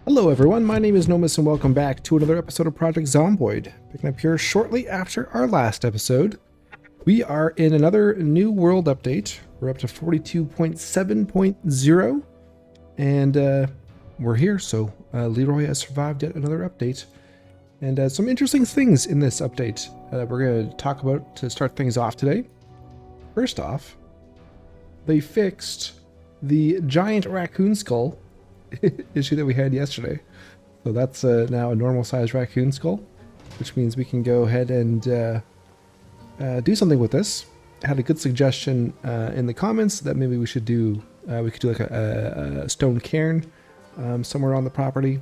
Hello everyone, my name is Nomus and welcome back to another episode of Project Zomboid. Picking up here shortly after our last episode. We are in another new world update. We're up to 42.7.0 and we're here, so Leroy has survived yet another update. And some interesting things in this update we're going to talk about to start things off today. First off, they fixed the giant raccoon skull issue that we had yesterday. So that's now a normal sized raccoon skull, which means we can go ahead and do something with this. I had a good suggestion in the comments that maybe we could do like a stone cairn somewhere on the property.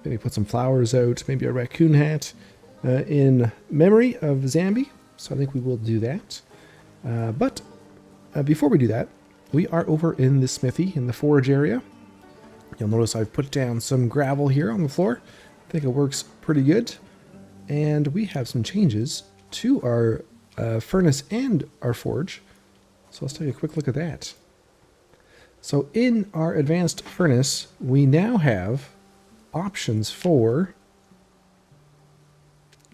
Maybe put some flowers out, maybe a raccoon hat in memory of Zambi. So I think we will do that. But before we do that, we are over in the smithy in the forge area. You'll notice I've put down some gravel here on the floor. I think it works pretty good. And we have some changes to our furnace and our forge. So let's take a quick look at that. So in our advanced furnace, we now have options for,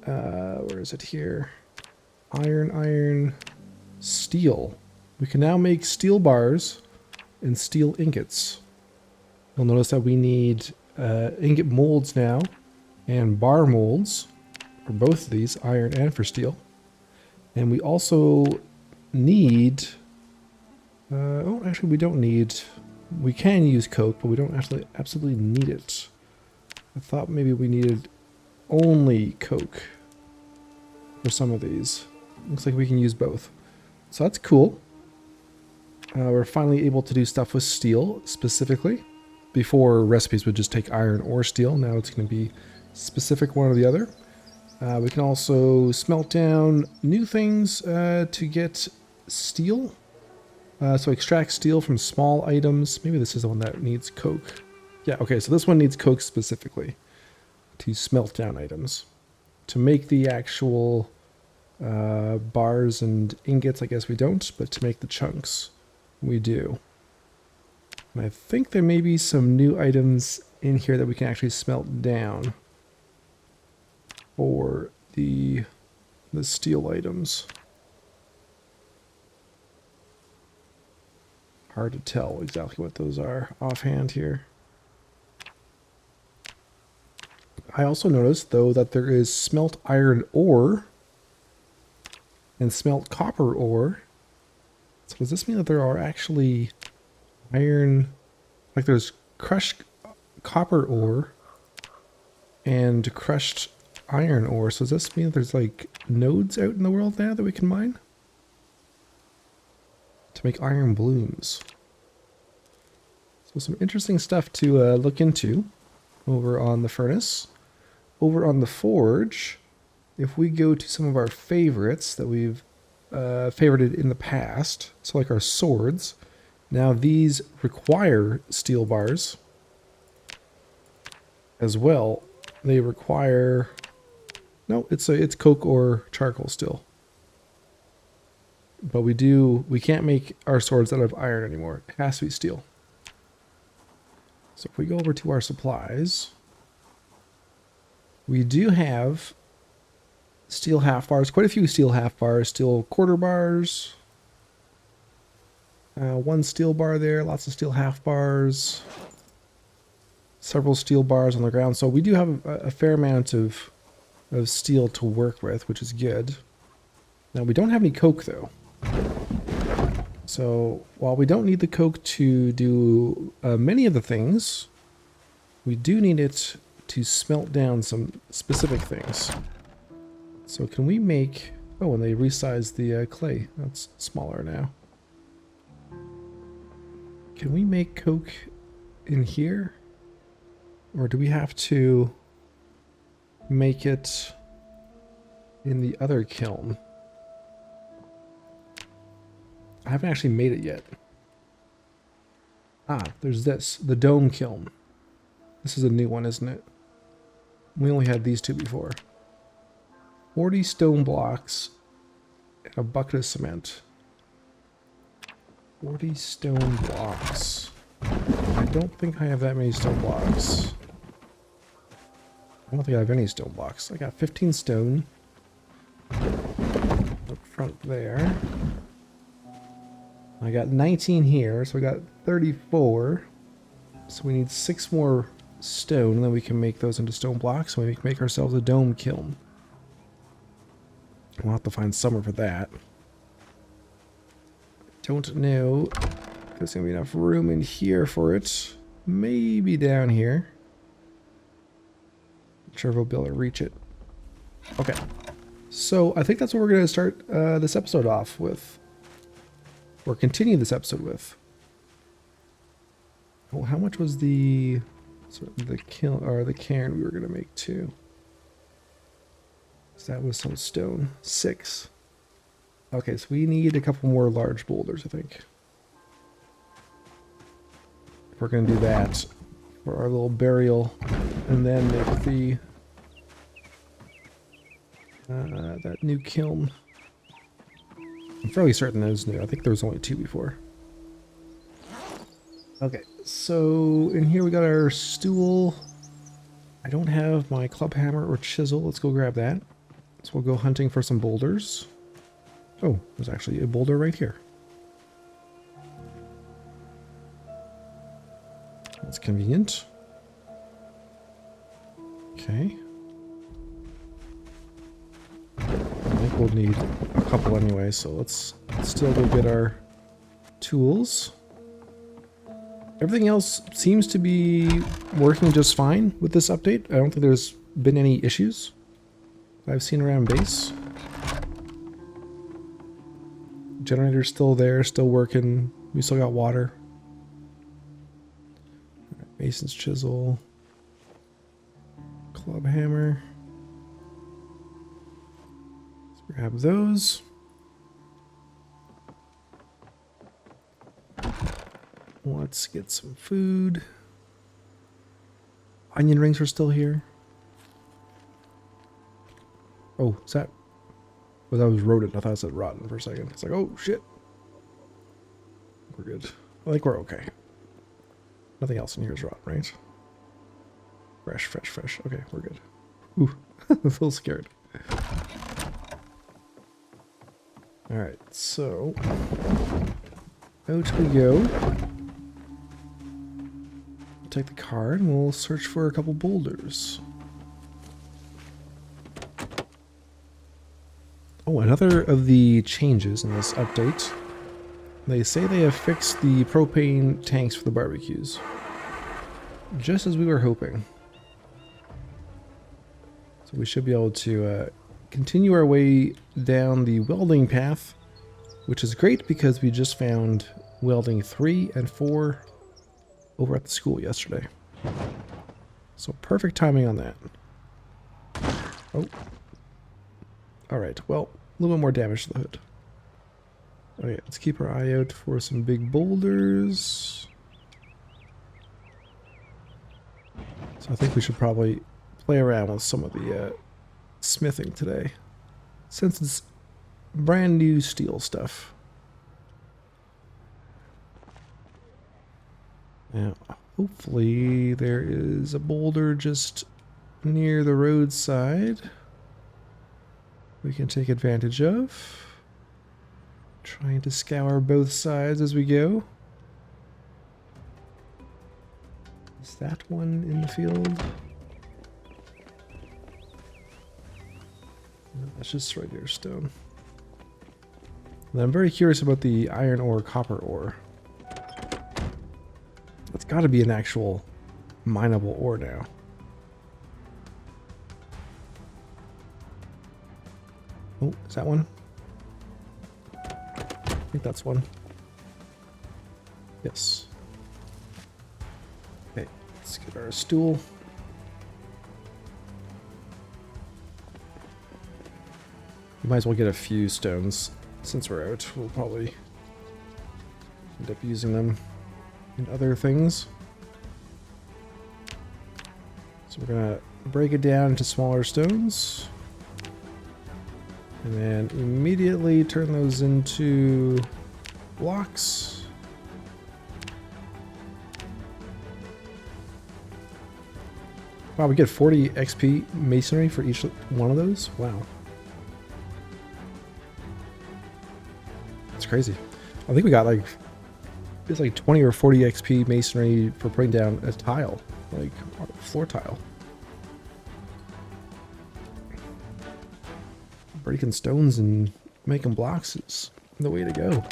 where is it here? Iron, steel. We can now make steel bars and steel ingots. You'll notice that we need ingot molds now and bar molds for both of these, iron and for steel. And we also need, actually we don't need, we can use coke, but we don't actually absolutely need it. I thought maybe we needed only coke for some of these. Looks like we can use both. So that's cool. We're finally able to do stuff with steel specifically. Before, recipes would just take iron or steel. Now it's going to be specific one or the other. We can also smelt down new things to get steel. So extract steel from small items. Maybe this is the one that needs coke. Yeah, okay, so this one needs coke specifically to smelt down items. To make the actual bars and ingots, I guess we don't, but to make the chunks, we do. And I think there may be some new items in here that we can actually smelt down for the steel items. Hard to tell exactly what those are offhand here. I also noticed, though, that there is smelt iron ore and smelt copper ore. So does this mean that there are actually iron, like there's crushed copper ore and crushed iron ore? So does this mean that there's like nodes out in the world now that we can mine to make iron blooms? So some interesting stuff to look into over on the furnace. Over on the forge, if we go to some of our favorites that we've favorited in the past, so like our swords, now these require steel bars as well. They require, no, it's coke or charcoal still. But we can't make our swords out of iron anymore. It has to be steel. So if we go over to our supplies, we do have steel half bars, quite a few steel half bars, steel quarter bars. One steel bar there, lots of steel half bars, several steel bars on the ground. So we do have a fair amount of steel to work with, which is good. Now we don't have any coke though. So while we don't need the coke to do many of the things, we do need it to smelt down some specific things. So can we make, oh, and they resized the clay. That's smaller now. Can we make coke in here? Or do we have to make it in the other kiln? I haven't actually made it yet. Ah, there's this, the dome kiln. This is a new one, isn't it? We only had these two before. 40 stone blocks and a bucket of cement. 40 stone blocks. I don't think I have that many stone blocks. I don't think I have any stone blocks. I got 15 stone up front there. I got 19 here, so I got 34. So we need 6 more stone, and then we can make those into stone blocks, and we can make ourselves a dome kiln. We'll have to find somewhere for that. Don't know if there's going to be enough room in here for it. Maybe down here. Not sure if we'll be able to reach it. Okay. So I think that's what we're going to start this episode off with. Or continue this episode with. Oh, how much was the kiln or the cairn we were going to make too? So that was some stone. 6. Okay, so we need a couple more large boulders, I think. If we're going to do that for our little burial, and then make the that new kiln. I'm fairly certain that is new. I think there was only 2 before. Okay, so in here we got our stool. I don't have my club hammer or chisel. Let's go grab that. So we'll go hunting for some boulders. Oh, there's actually a boulder right here. That's convenient. Okay. I think we'll need a couple anyway, so let's still go get our tools. Everything else seems to be working just fine with this update. I don't think there's been any issues I've seen around base. Generator's still there, still working. We still got water. Right, mason's chisel. Club hammer. Let's grab those. Let's get some food. Onion rings are still here. Oh, is that... Well, that was rodent. I thought it said rotten for a second. It's like, oh, shit. We're good. I think we're okay. Nothing else in here is rotten, right? Fresh, fresh, fresh. Okay, we're good. Ooh, I feel scared. Alright, so... out we go. Take the card and we'll search for a couple boulders. Oh, another of the changes in this update. They say they have fixed the propane tanks for the barbecues. Just as we were hoping. So we should be able to continue our way down the welding path, which is great because we just found welding 3 and 4 over at the school yesterday. So perfect timing on that. Oh. Alright, well, a little bit more damage to the hood. Okay, let's keep our eye out for some big boulders. So I think we should probably play around with some of the smithing today, since it's brand new steel stuff. Now, hopefully there is a boulder just near the roadside we can take advantage of. Trying to scour both sides as we go. Is that one in the field? No, that's just regular stone. And I'm very curious about the iron ore, copper ore. That's got to be an actual mineable ore now. Oh, is that one? I think that's one. Yes. Okay, let's get our stool. We might as well get a few stones since we're out. We'll probably end up using them in other things. So we're gonna break it down into smaller stones. And then immediately turn those into blocks. Wow, we get 40 XP masonry for each one of those? Wow. That's crazy. I think we got like, it's like 20 or 40 XP masonry for putting down a tile, like a floor tile. Breaking stones and making blocks is the way to go.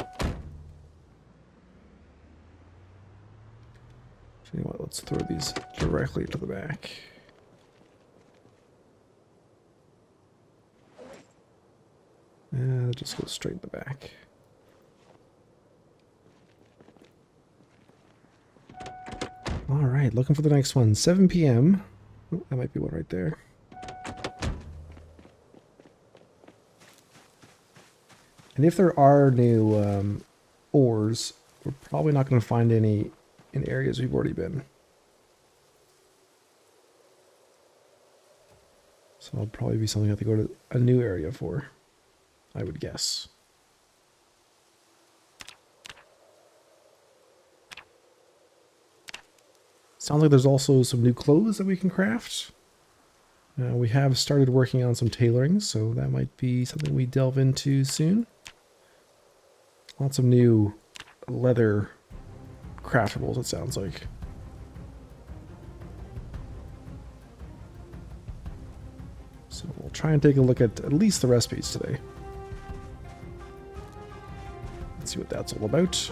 You know what, let's throw these directly to the back. And just go straight in the back. Alright, looking for the next one. 7 p.m. Oh, that might be one right there. And if there are new ores, we're probably not going to find any in areas we've already been. So it'll probably be something I have to go to a new area for, I would guess. Sounds like there's also some new clothes that we can craft. We have started working on some tailoring, so that might be something we delve into soon. Lots of new leather craftables, it sounds like. So we'll try and take a look at least the recipes today. Let's see what that's all about.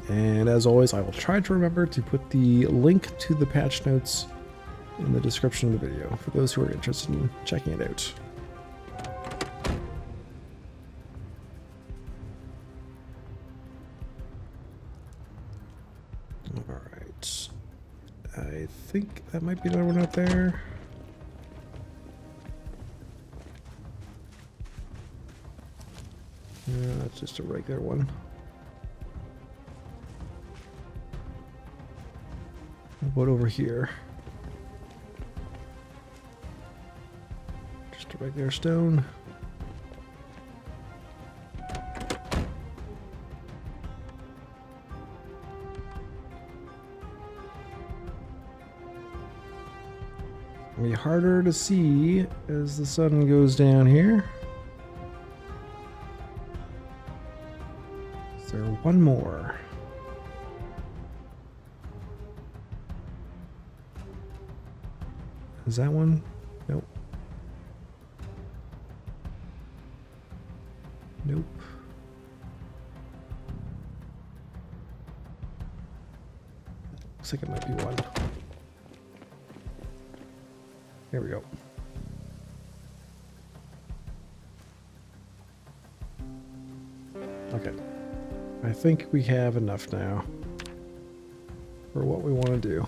And as always, I will try to remember to put the link to the patch notes in the description of the video for those who are interested in checking it out. Alright. I think that might be another one out there. That's just a regular one. What over here? Just a regular stone. It'll be harder to see as the sun goes down here. Is there one more? Is that one? Nope. Nope. Looks like it might be one. There we go. Okay. I think we have enough now for what we want to do.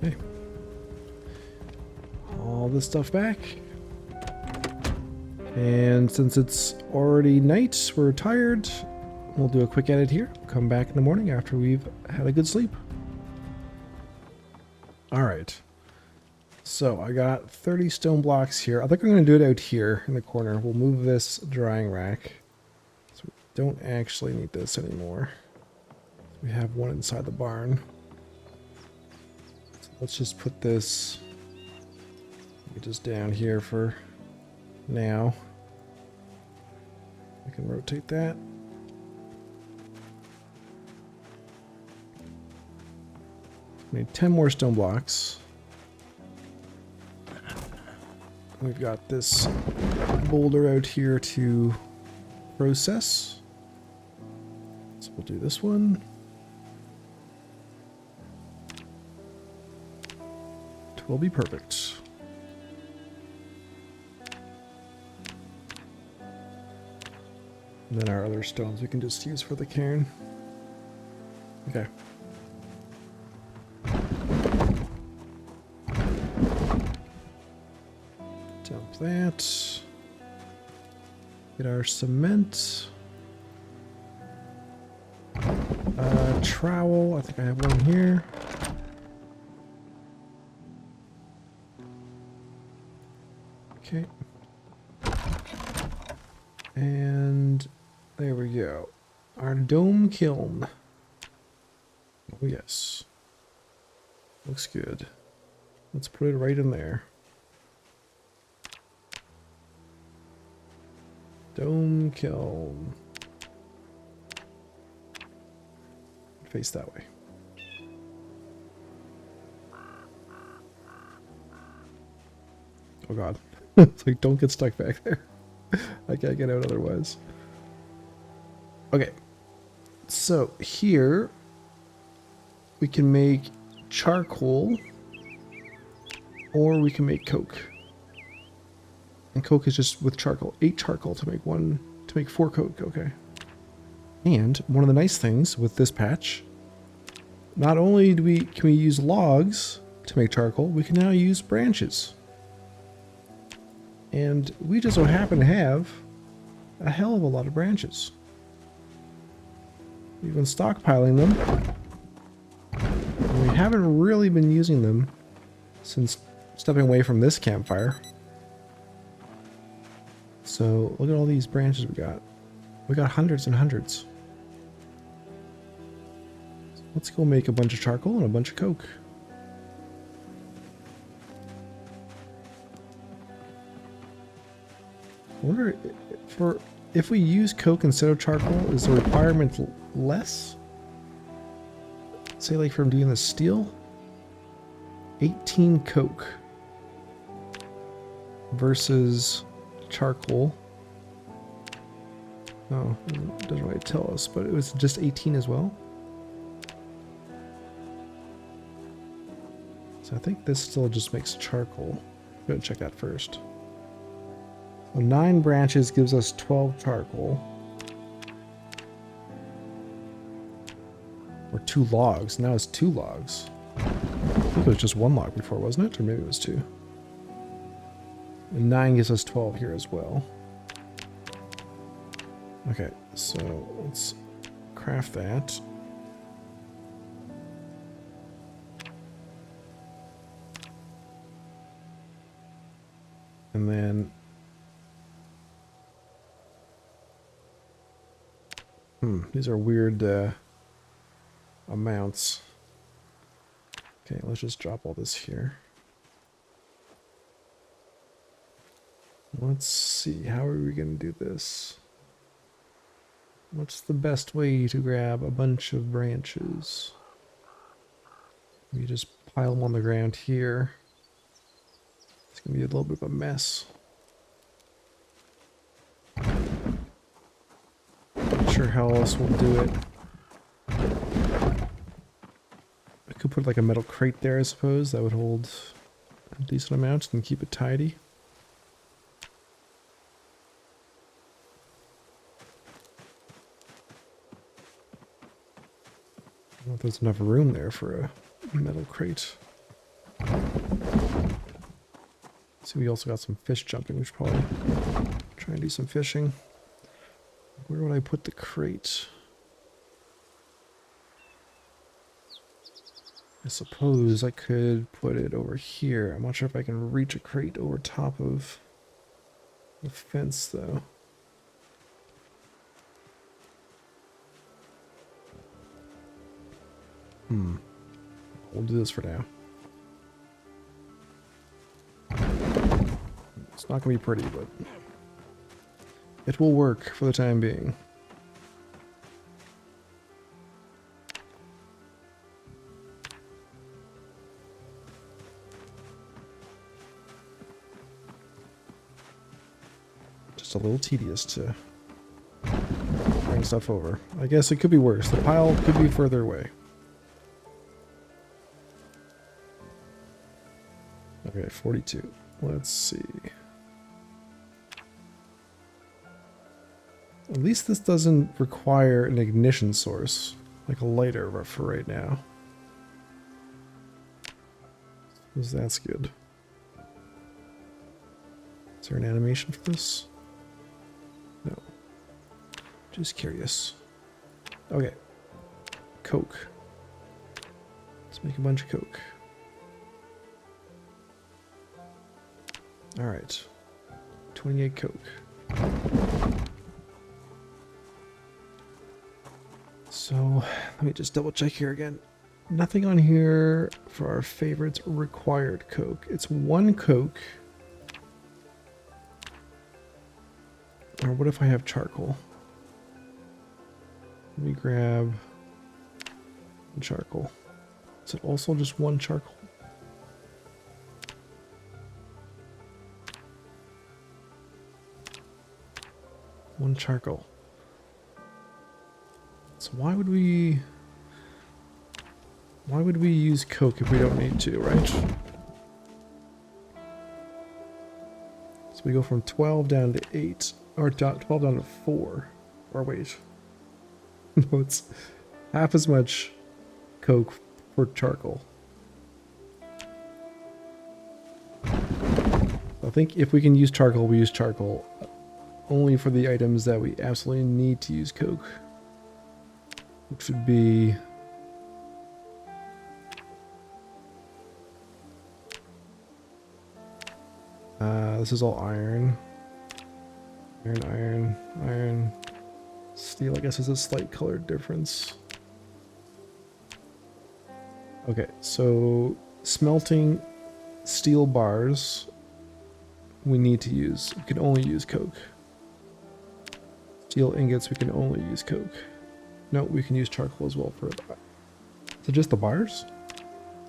Okay. All this stuff back. And since it's already night, we're tired, we'll do a quick edit here. Come back in the morning after we've had a good sleep. Alright. So I got 30 stone blocks here. I think I'm going to do it out here in the corner. We'll move this drying rack. So we don't actually need this anymore. We have one inside the barn. So let's just put this just down here for now. I can rotate that. Need 10 more stone blocks. We've got this boulder out here to process. So we'll do this one. 'Twill be perfect. And then our other stones we can just use for the cairn. Okay. Dump that. Get our cement. Trowel. I think I have one here. Okay. And there we go. Our dome kiln. Oh yes. Looks good. Let's put it right in there. Dome kiln. Face that way. Oh god. It's like, don't get stuck back there. I can't get out otherwise. Okay. So here we can make charcoal or we can make coke. And coke is just with charcoal. 8 charcoal to make 4 coke. Okay. And one of the nice things with this patch, not only can we use logs to make charcoal, we can now use branches. And we just so happen to have a hell of a lot of branches. We've been stockpiling them. And we haven't really been using them since stepping away from this campfire. So look at all these branches we got. We got hundreds and hundreds. So let's go make a bunch of charcoal and a bunch of coke. I wonder if we use coke instead of charcoal, is the requirement less? Say like from doing the steel, 18 coke versus charcoal. Oh, it doesn't really tell us, but it was just 18 as well. So I think this still just makes charcoal. Go check that first. So 9 branches gives us 12 charcoal. Or 2 logs. Now it's 2 logs. I think it was just 1 log before, wasn't it? Or maybe it was 2. And 9 gives us 12 here as well. Okay, so let's craft that. And then these are weird amounts. Okay, let's just drop all this here. Let's see, how are we going to do this? What's the best way to grab a bunch of branches? We just pile them on the ground here. It's going to be a little bit of a mess. Not sure how else we'll do it. I could put like a metal crate there, I suppose. That would hold a decent amount and keep it tidy. I don't know if there's enough room there for a metal crate. See, we also got some fish jumping. We should probably try and do some fishing. Where would I put the crate? I suppose I could put it over here. I'm not sure if I can reach a crate over top of the fence, though. We'll do this for now. It's not going to be pretty, but it will work for the time being. Just a little tedious to bring stuff over. I guess it could be worse. The pile could be further away. Okay, 42. Let's see. At least this doesn't require an ignition source, like a lighter for right now. So that's good. Is there an animation for this? No. Just curious. Okay. Coke. Let's make a bunch of coke. Alright. 28 coke. So let me just double check here again. Nothing on here for our favorites required coke. It's 1 coke. Or what if I have charcoal? Let me grab charcoal. Is it also just 1 charcoal? One charcoal. So why would we use coke if we don't need to, right? So we go from 12 down to 8, or 12 down to 4. Or wait. No, it's half as much coke for charcoal. I think if we can use charcoal, we use charcoal. Only for the items that we absolutely need to use coke. Which would be... this is all iron. Iron. Steel, I guess, is a slight color difference. Okay, so smelting steel bars, we need to use. We can only use coke. Steel ingots, we can only use coke. No, we can use charcoal as well for that. Is it just the bars?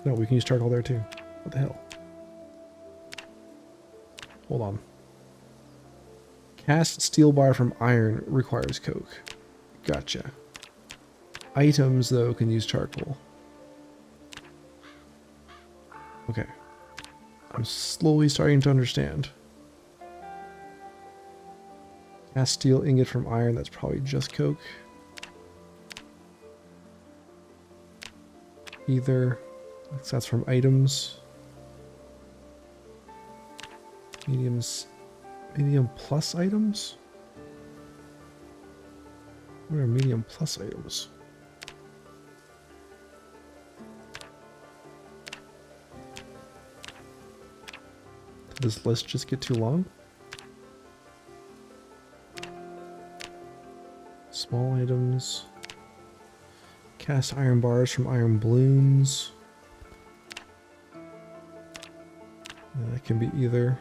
No, we can use charcoal there too. What the hell? Hold on. Cast steel bar from iron requires coke. Gotcha. Items, though, can use charcoal. Okay. I'm slowly starting to understand. Cast steel ingot from iron, that's probably just coke. Either. That's from items. Medium plus items? What are medium plus items? Did this list just get too long? Small items. Cast iron bars from iron blooms. That can be either.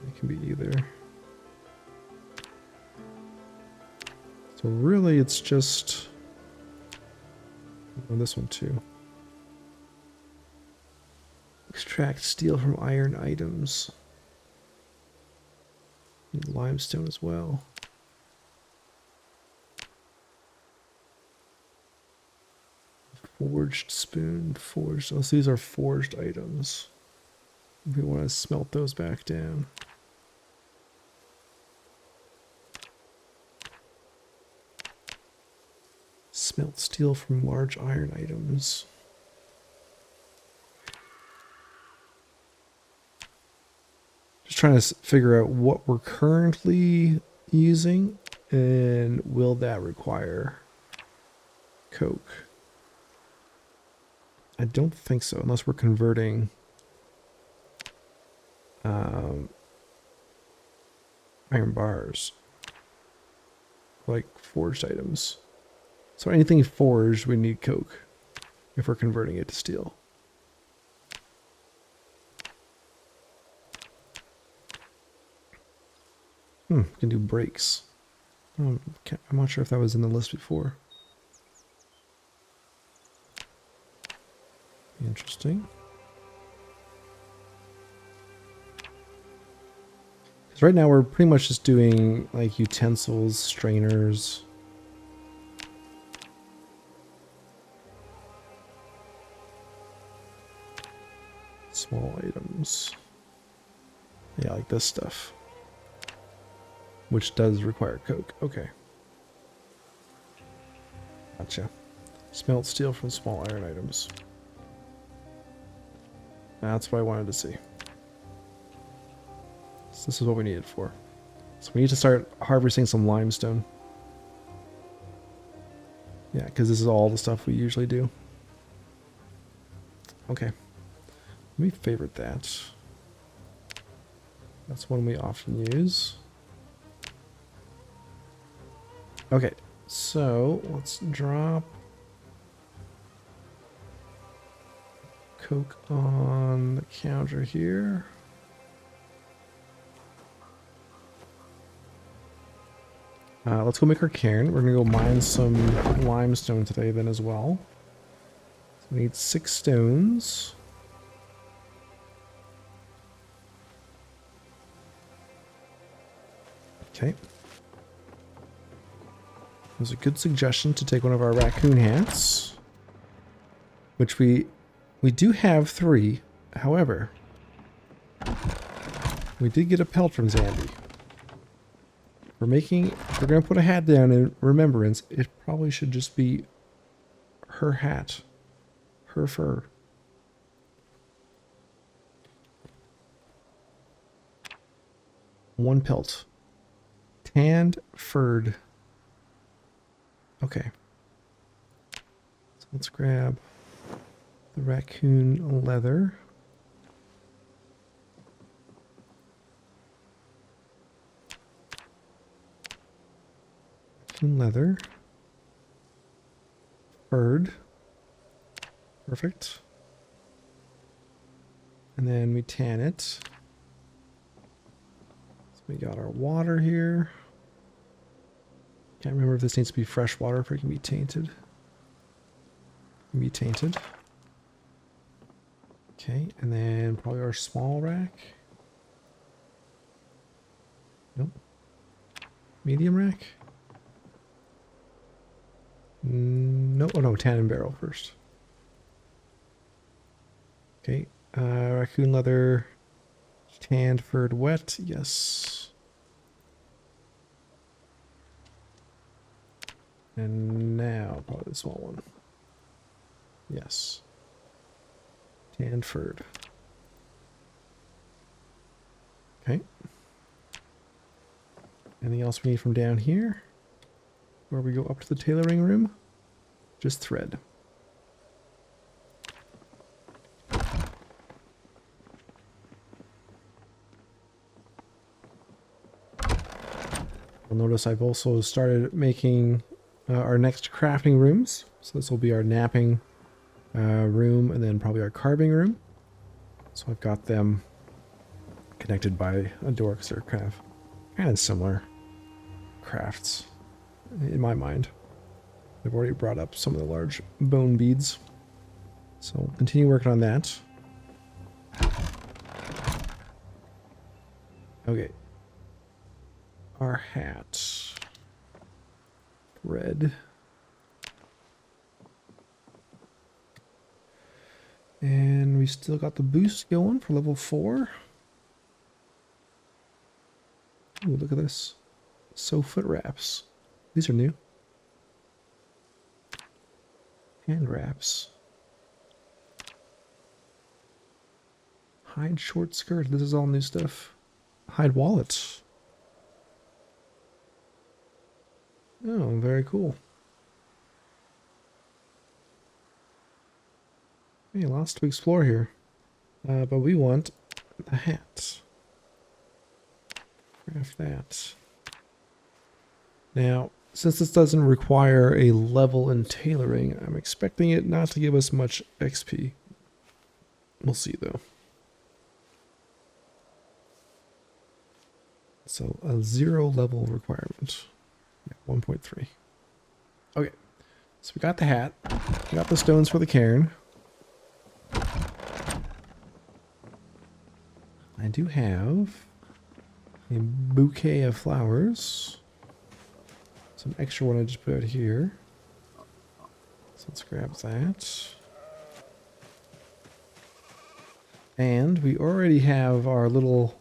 It can be either. So really it's just... oh, this one too. Extract steel from iron items. Need limestone as well. Forged spoon, forged. Oh, so these are forged items. We want to smelt those back down. Smelt steel from large iron items. Just trying to figure out what we're currently using and will that require coke. I don't think so, unless we're converting iron bars, like forged items. So anything forged, we need coke if we're converting it to steel. We can do brakes. Oh, I'm not sure if that was in the list before. Interesting. Because right now we're pretty much just doing like utensils, strainers. Small items. Yeah, like this stuff. Which does require coke. Okay. Gotcha. Smelt steel from small iron items. That's what I wanted to see. So this is what we need it for. So we need to start harvesting some limestone. Yeah, because this is all the stuff we usually do. Okay. Let me favorite that. That's one we often use. Okay, so let's drop Coke on the counter here. Let's go make our cairn. We're gonna go mine some limestone today then as well. So we need 6 stones. Okay. It was a good suggestion to take one of our raccoon hats, which we do have 3. However, we did get a pelt from Zambi. If we're gonna put a hat down in remembrance, it probably should just be her hat, her fur. One pelt. Tanned, furred. Okay. So let's grab the raccoon leather. Raccoon leather. Furred. Perfect. And then we tan it. So we got our water here. Can't remember if this needs to be fresh water or if it can be tainted. It can be tainted. Okay, and then probably our small rack. Nope. Medium rack. No, oh no, tannin barrel first. Okay, raccoon leather, tanned, furred, wet, yes. And now, probably the small one. Yes. Tanned, furred. Okay. Anything else we need from down here? Where we go up to the tailoring room? Just thread. You'll notice I've also started making our next crafting rooms. So this will be our napping room and then probably our carving room. So I've got them connected by a door because they're kind of similar crafts in my mind. I've already brought up some of the large bone beads. So we'll continue working on that. Okay. Our hat. Red. And we still got the boost going for level 4. Ooh, look at this. So foot wraps. These are new. Hand wraps. Hide short skirt. This is all new stuff. Hide wallets. Oh, very cool. Hey, lots to explore here. But we want the hat. Craft that. Now, since this doesn't require a level in tailoring, I'm expecting it not to give us much XP. We'll see though. So a 0 level requirement. Yeah, 1.3. Okay. So we got the hat. We got the stones for the cairn. I do have a bouquet of flowers. Some extra one I just put out here. So let's grab that. And we already have our little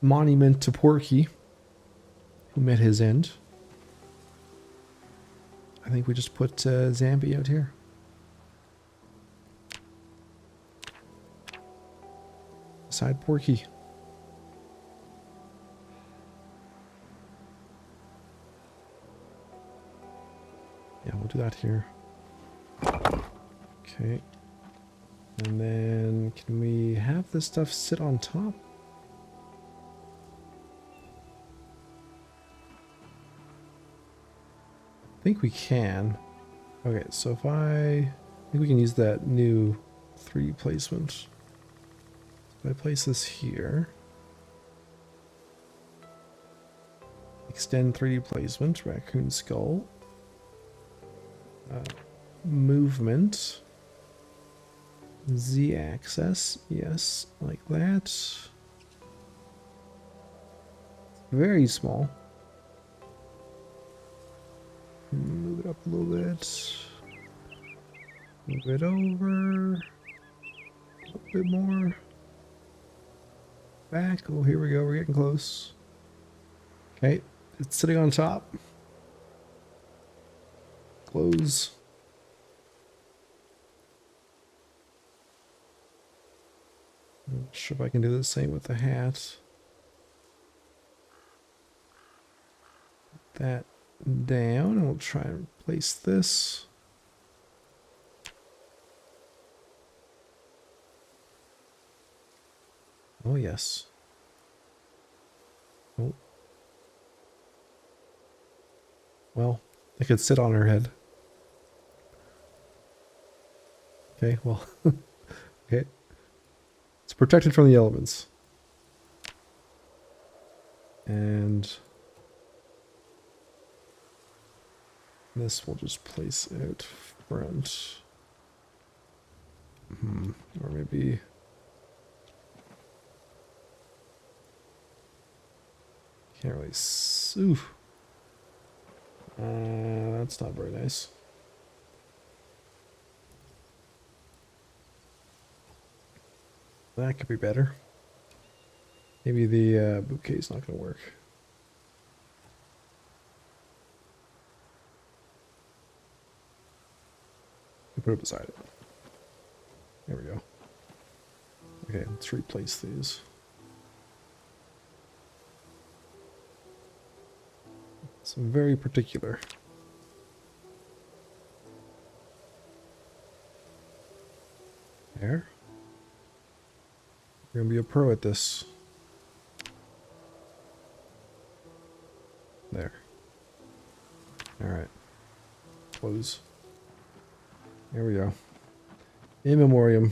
monument to Porky, who met his end. I think we just put Zambi out here. Beside Porky. Yeah, we'll do that here. Okay. And then can we have this stuff sit on top? think we can. Okay, so if I think we can use that new 3D placement. If I place this here, extend 3D placement, raccoon skull, movement, Z axis, yes, like that. Very small. Move it up a little bit. Move it over. A bit more. Back. Oh, here we go. We're getting close. Okay. It's sitting on top. Close. I'm not sure if I can do the same with the hat. Put that down, and we'll try and place this. Oh, yes. Oh. Well, it could sit on her head. Okay, well. Okay. It's protected from the elements. And this we'll just place out front. Or maybe... Can't really... Oof. That's not very nice. That could be better. Maybe the bouquet's not going to work. Put it beside it. There we go. Okay, let's replace these. So very particular. There. You're gonna be a pro at this. There. Alright. Close. There we go. In memoriam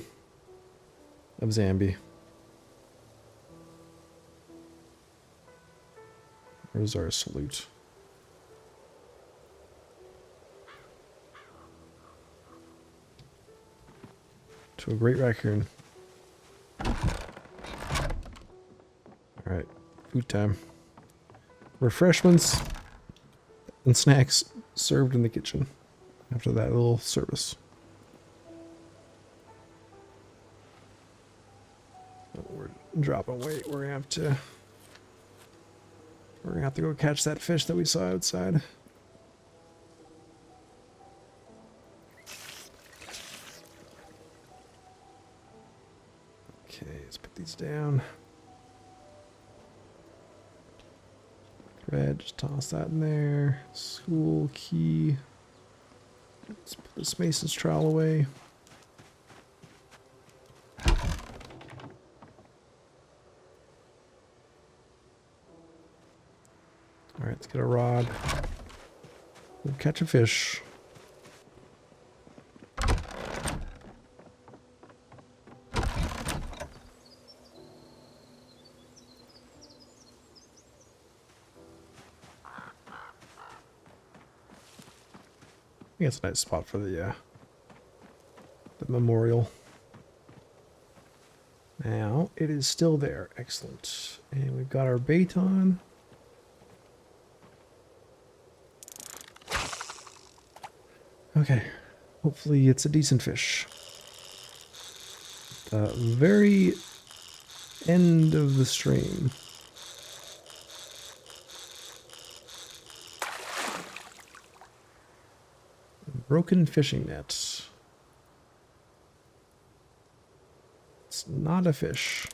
of Zambi. There's our salute. To a great raccoon. Alright, food time. Refreshments and snacks served in the kitchen after that little service. Oh, we're dropping weight. We're gonna have to go catch that fish that we saw outside. Okay, let's put these down. Thread, just toss that in there. School key. Let's put this mason's trowel away. Alright, let's get a rod. We'll catch a fish. I think it's a nice spot for the memorial. Now, it is still there. Excellent. And we've got our bait on. Okay. Hopefully it's a decent fish. Very end of the stream. Broken fishing net. It's not a fish.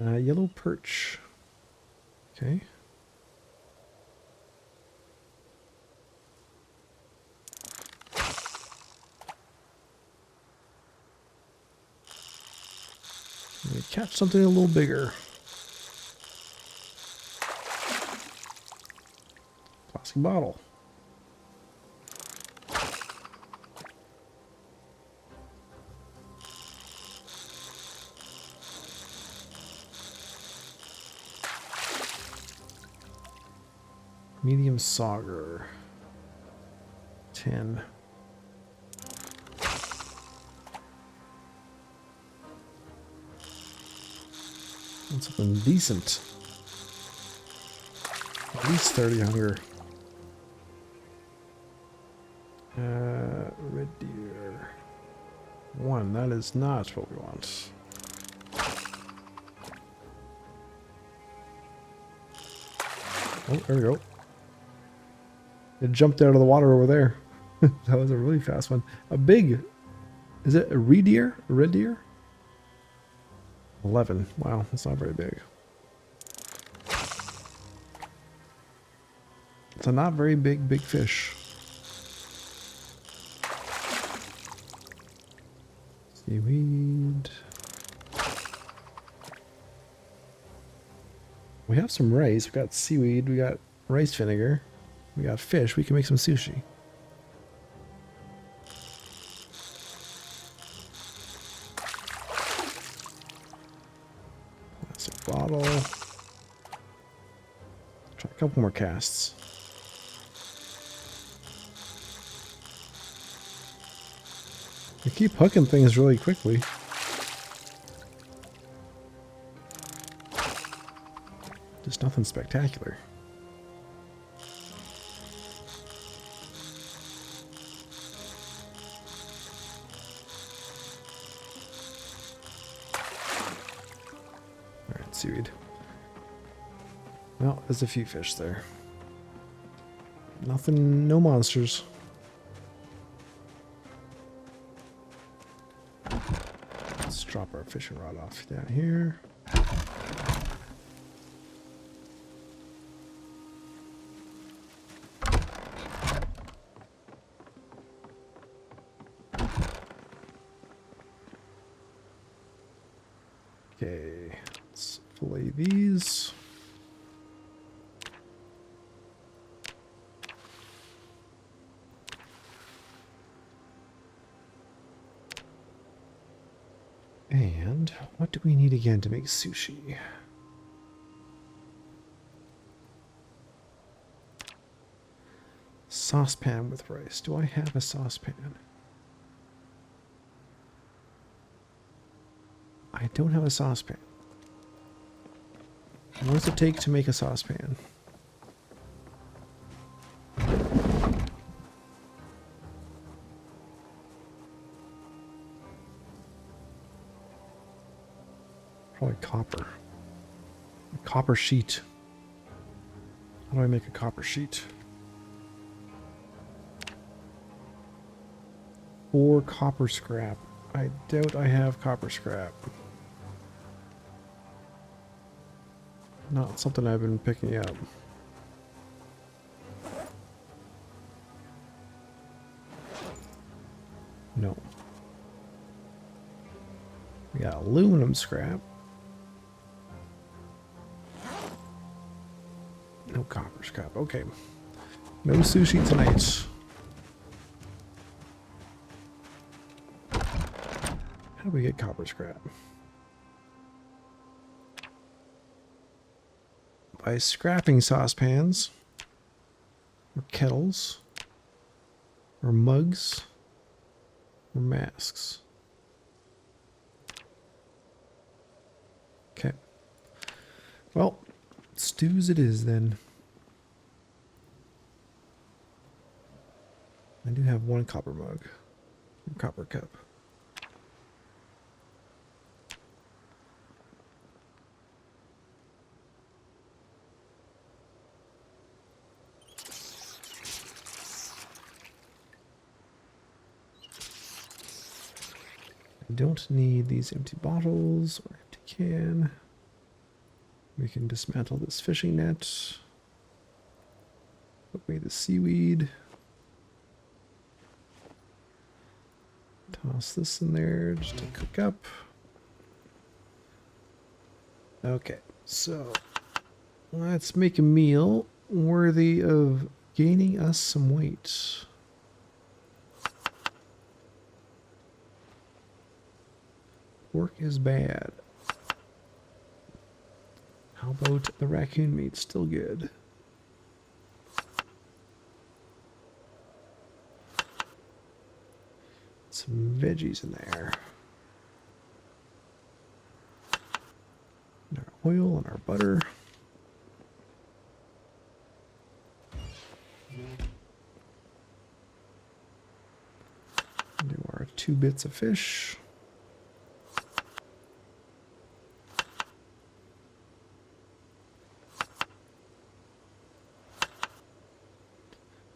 Yellow perch. Okay. We catch something a little bigger. Plastic bottle. Medium sauger. 10. Want something decent. At least 30 hunger. Red deer. 1. That is not what we want. Oh, there we go. It jumped out of the water over there. That was a really fast one. A big. Is it a red deer? A red deer? 11. Wow, that's not very big. It's a not very big fish. Seaweed. We have some rice. We got seaweed. We got rice vinegar. We got fish. We can make some sushi. Plastic bottle. Try a couple more casts. We keep hooking things really quickly. Just nothing spectacular. Alright, seaweed. Well, there's a few fish there. Nothing, no monsters. Let's drop our fishing rod off down here. Okay, let's fillet these. And what do we need again to make sushi? Saucepan with rice. Do I have a saucepan? I don't have a saucepan. What does it take to make a saucepan? Probably copper. A copper sheet. How do I make a copper sheet? 4 copper scrap. I doubt I have copper scrap. Not something I've been picking up. No. We got aluminum scrap. No copper scrap. Okay. No sushi tonight. How do we get copper scrap? By scrapping saucepans, or kettles, or mugs, or masks. Okay. Well, stews it is then. I do have 1 copper mug, or copper cup. I don't need these empty bottles or empty can. We can dismantle this fishing net. Put away the seaweed. Toss this in there just to cook up. Okay, so let's make a meal worthy of gaining us some weight. Pork is bad. How about the raccoon meat? Still good. Some veggies in there. And our oil and our butter. Do our 2 bits of fish.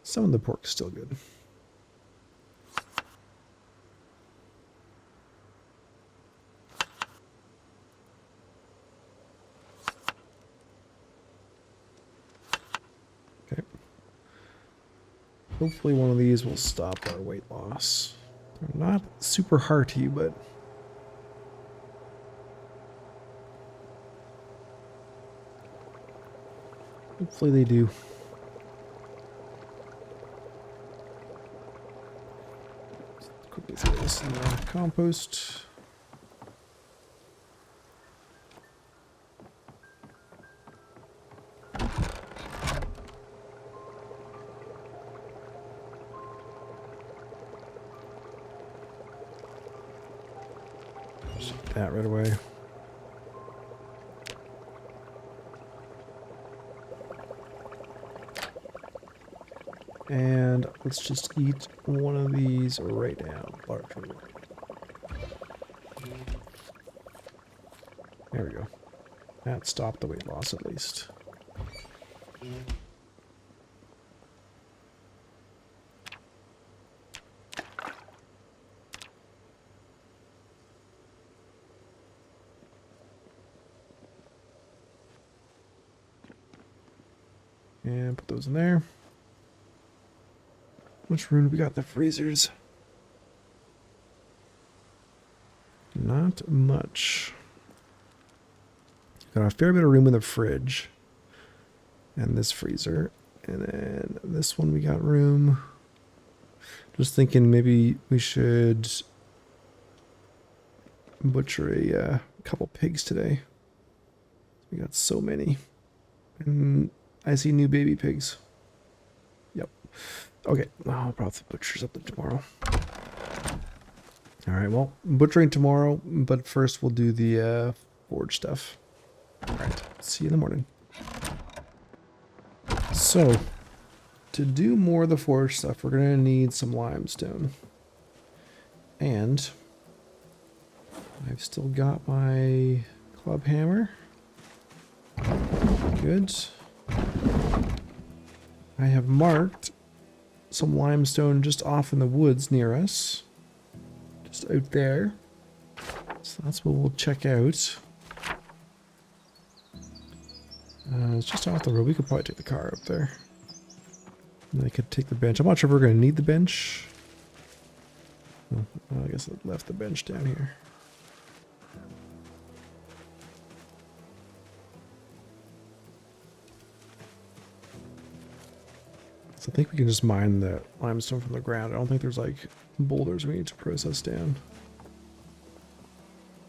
Some of the pork's still good. Okay. Hopefully one of these will stop our weight loss. They're not super hearty, but hopefully they do. Quickly throw this in the compost. Shut that right away. And let's just eat one of these right now. There we go. That stopped the weight loss at least. And put those in there. How much room do we got in the freezers? Not much. Got a fair bit of room in the fridge. And this freezer. And then this one we got room. Just thinking maybe we should butcher a couple pigs today. We got so many. And I see new baby pigs. Yep. Okay, I'll probably butcher something tomorrow. Alright, well, butchering tomorrow, but first we'll do the forge stuff. Alright, see you in the morning. So, to do more of the forge stuff, we're going to need some limestone. And I've still got my club hammer. Good. I have marked some limestone just off in the woods near us. Just out there. So that's what we'll check out. It's just off the road. We could probably take the car up there. And I could take the bench. I'm not sure if we're going to need the bench. Well, I guess I left the bench down here. So I think we can just mine the limestone from the ground. I don't think there's like boulders we need to process down.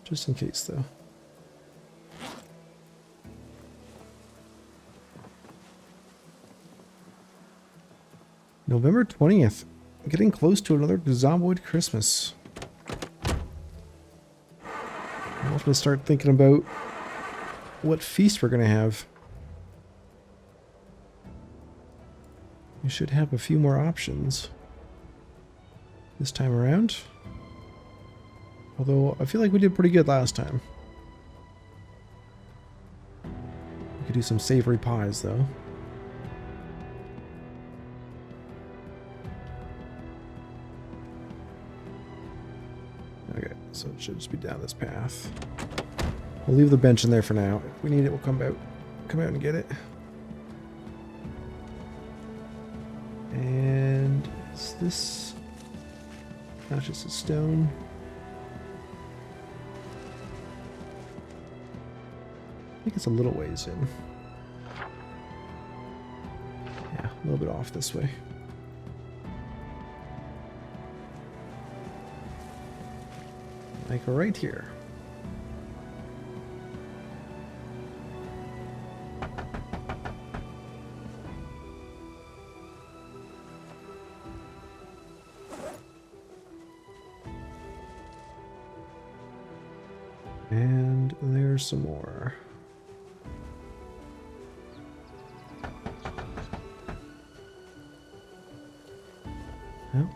Just in case though. November 20th. Getting close to another Zomboid Christmas. I'll have to start thinking about what feast we're going to have. We should have a few more options this time around. Although, I feel like we did pretty good last time. We could do some savory pies, though. Okay, so it should just be down this path. We'll leave the bench in there for now. If we need it, we'll come out and get it. And is this not just a stone? think it's a little ways in. Yeah, a little bit off this way. Like right here. And there's some more. Well,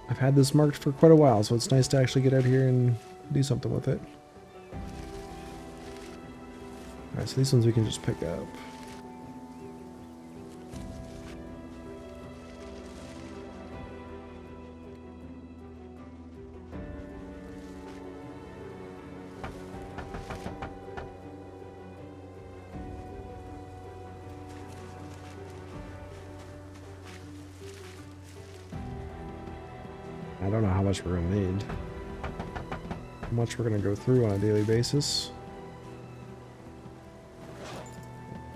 I've had this marked for quite a while, so it's nice to actually get out here and do something with it. Alright, so these ones we can just pick up. I don't know how much we're going to need. How much we're going to go through on a daily basis.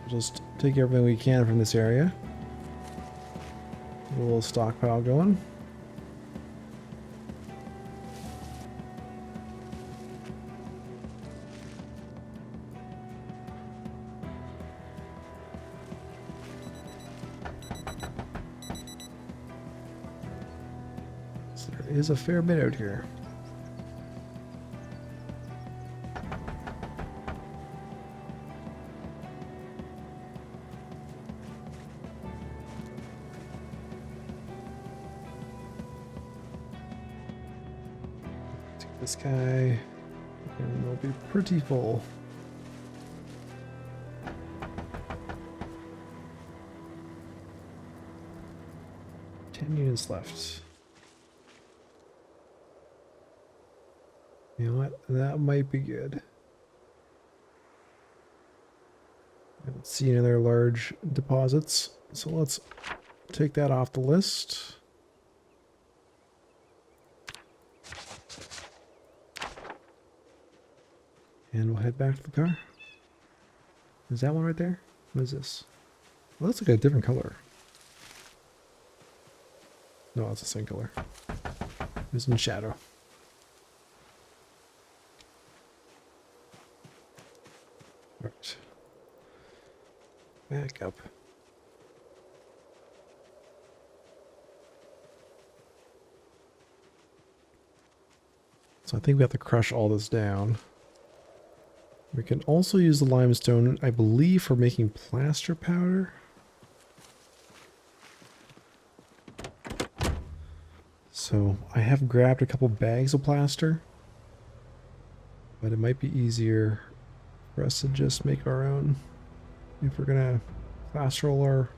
Just take everything we can from this area. A little stockpile going. So there is a fair bit out here. This guy, and they'll be pretty full. Ten units left. You know what? That might be good. I haven't seen any other large deposits, so let's take that off the list. And we'll head back to the car. Is that one right there? What is this? Well, that's like a different color. No, it's the same color. It's in shadow. Alright. Back up. So I think we have to crush all this down. We can also use the limestone, I believe, for making plaster powder. So I have grabbed a couple bags of plaster, but it might be easier for us to just make our own if we're gonna plaster all our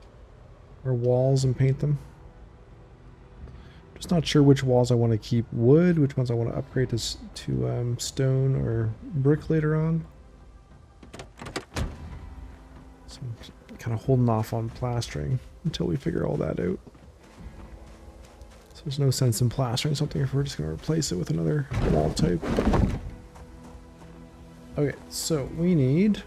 walls and paint them. Just not sure which walls I want to keep wood, which ones I want to upgrade to stone or brick later on. So I'm kind of holding off on plastering until we figure all that out. So there's no sense in plastering something if we're just going to replace it with another wall type. Okay, so we need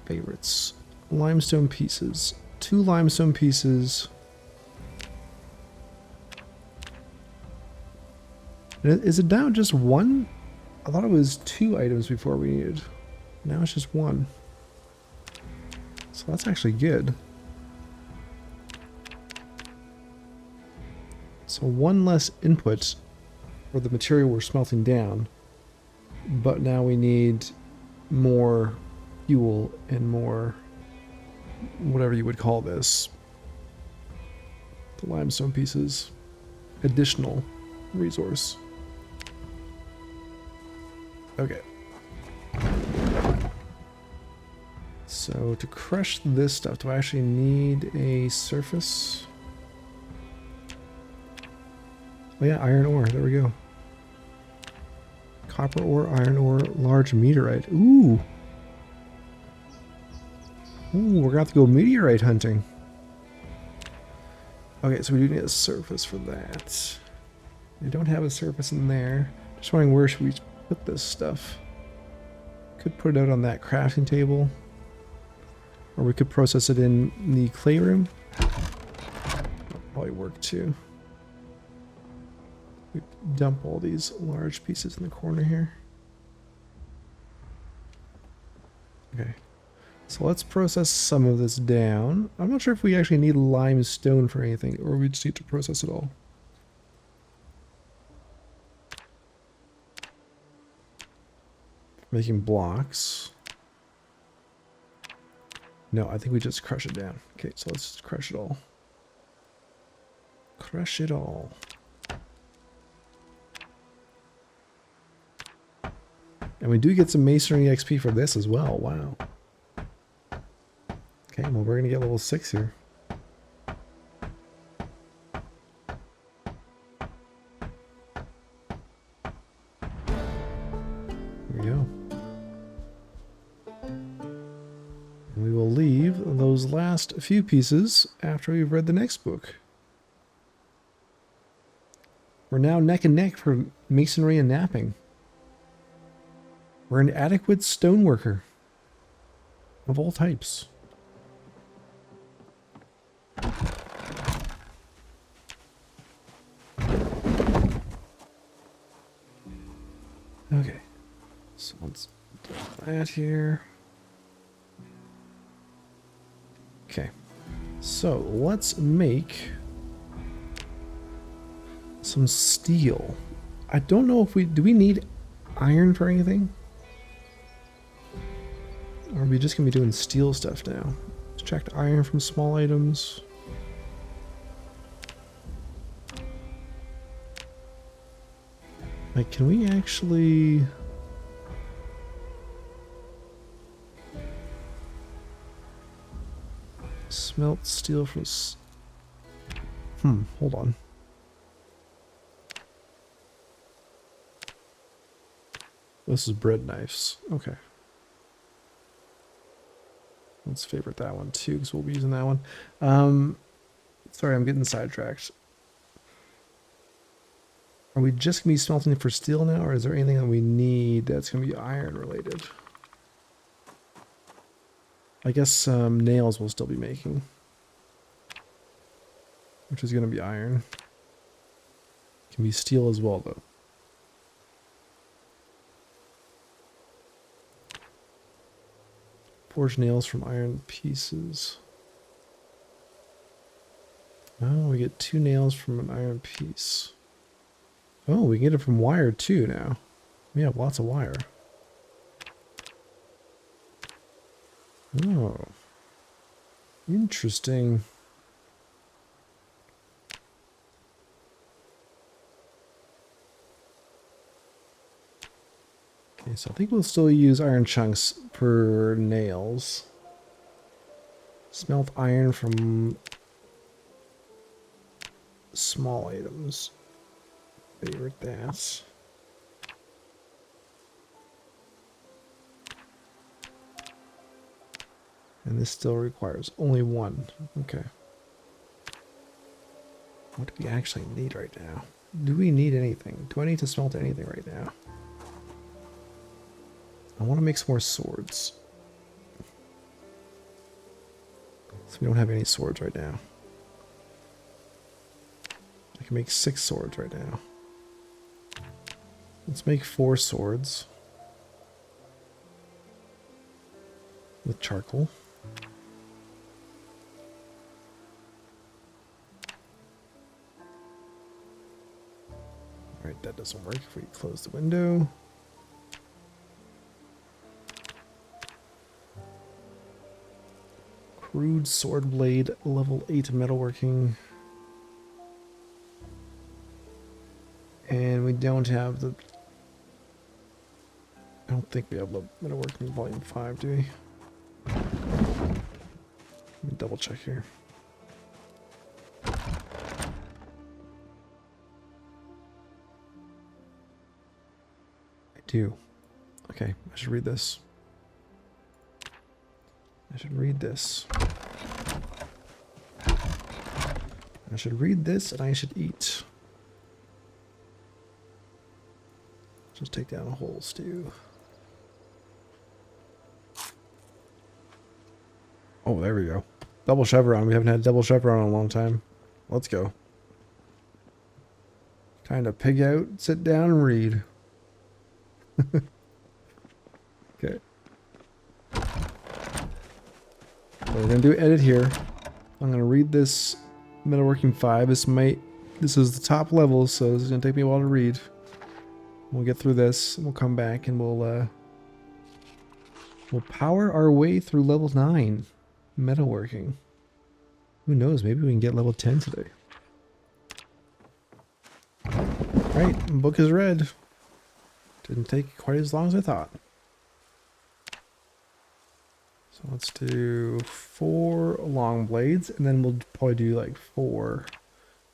favorites. Limestone pieces. 2 limestone pieces. Is it now just 1? I thought it was 2 items before we needed. Now it's just 1. So that's actually good. So 1 less input for the material we're smelting down. But now we need more fuel and more, whatever you would call this, the limestone pieces, additional resource. Okay. So to crush this stuff, do I actually need a surface? Oh yeah, iron ore, there we go. Copper ore, iron ore, large meteorite. Ooh! Ooh, we're gonna have to go meteorite hunting. Okay, so we do need a surface for that. We don't have a surface in there. Just wondering where should we put this stuff. could put it out on that crafting table. Or we could process it in the clay room. Probably work too. We dump all these large pieces in the corner here. Okay. So let's process some of this down. I'm not sure if we actually need limestone for anything, or we just need to process it all. Making blocks. No, I think we just crush it down. Okay, so let's crush it all. Crush it all. And we do get some masonry XP for this as well. Wow. Okay, well, we're going to get level 6 here. There we go. And we will leave those last few pieces after we've read the next book. We're now neck and neck for masonry and knapping. We're an adequate stoneworker of all types. Okay, so let's do that here. Okay, so let's make some steel. I don't know if do we need iron for anything? Or are we just gonna be doing steel stuff now? Extract iron from small items. Like, can we actually... smelt steel from... hold on. This is bread knives. Okay. Let's favorite that one too, because we'll be using that one. Sorry, I'm getting sidetracked. Are we just going to be smelting for steel now, or is there anything that we need that's going to be iron related? I guess nails we'll still be making, which is going to be iron. Can be steel as well, though. Forge nails from iron pieces. Oh, we get 2 nails from an iron piece. Oh, we get it from wire too now. We have lots of wire. Oh. Interesting. Okay, so I think we'll still use iron chunks for nails. Smelt iron from small items. Favorite that. And this still requires only 1. Okay. What do we actually need right now? Do we need anything? Do I need to smelt anything right now? I want to make some more swords. So we don't have any swords right now. I can make 6 swords right now. Let's make 4 swords. With charcoal. Alright, that doesn't work if we close the window. Crude sword blade, level 8 metalworking. And we don't have the... I don't think we have metalworking volume 5, do we? Let me double check here. I do. Okay, I should read this. I should read this. I should read this and I should eat. Just take down a whole stew. Oh, there we go. Double chevron. We haven't had double chevron in a long time. Let's go. Time to pig out, sit down, and read. Okay. So we're gonna do edit here. I'm gonna read this metalworking 5. This is the top level, so this is gonna take me a while to read. We'll get through this, and we'll come back, and we'll power our way through level 9 metalworking. Who knows? Maybe we can get level 10 today. Right, book is read. Didn't take quite as long as I thought. So let's do 4 long blades, and then we'll probably do like 4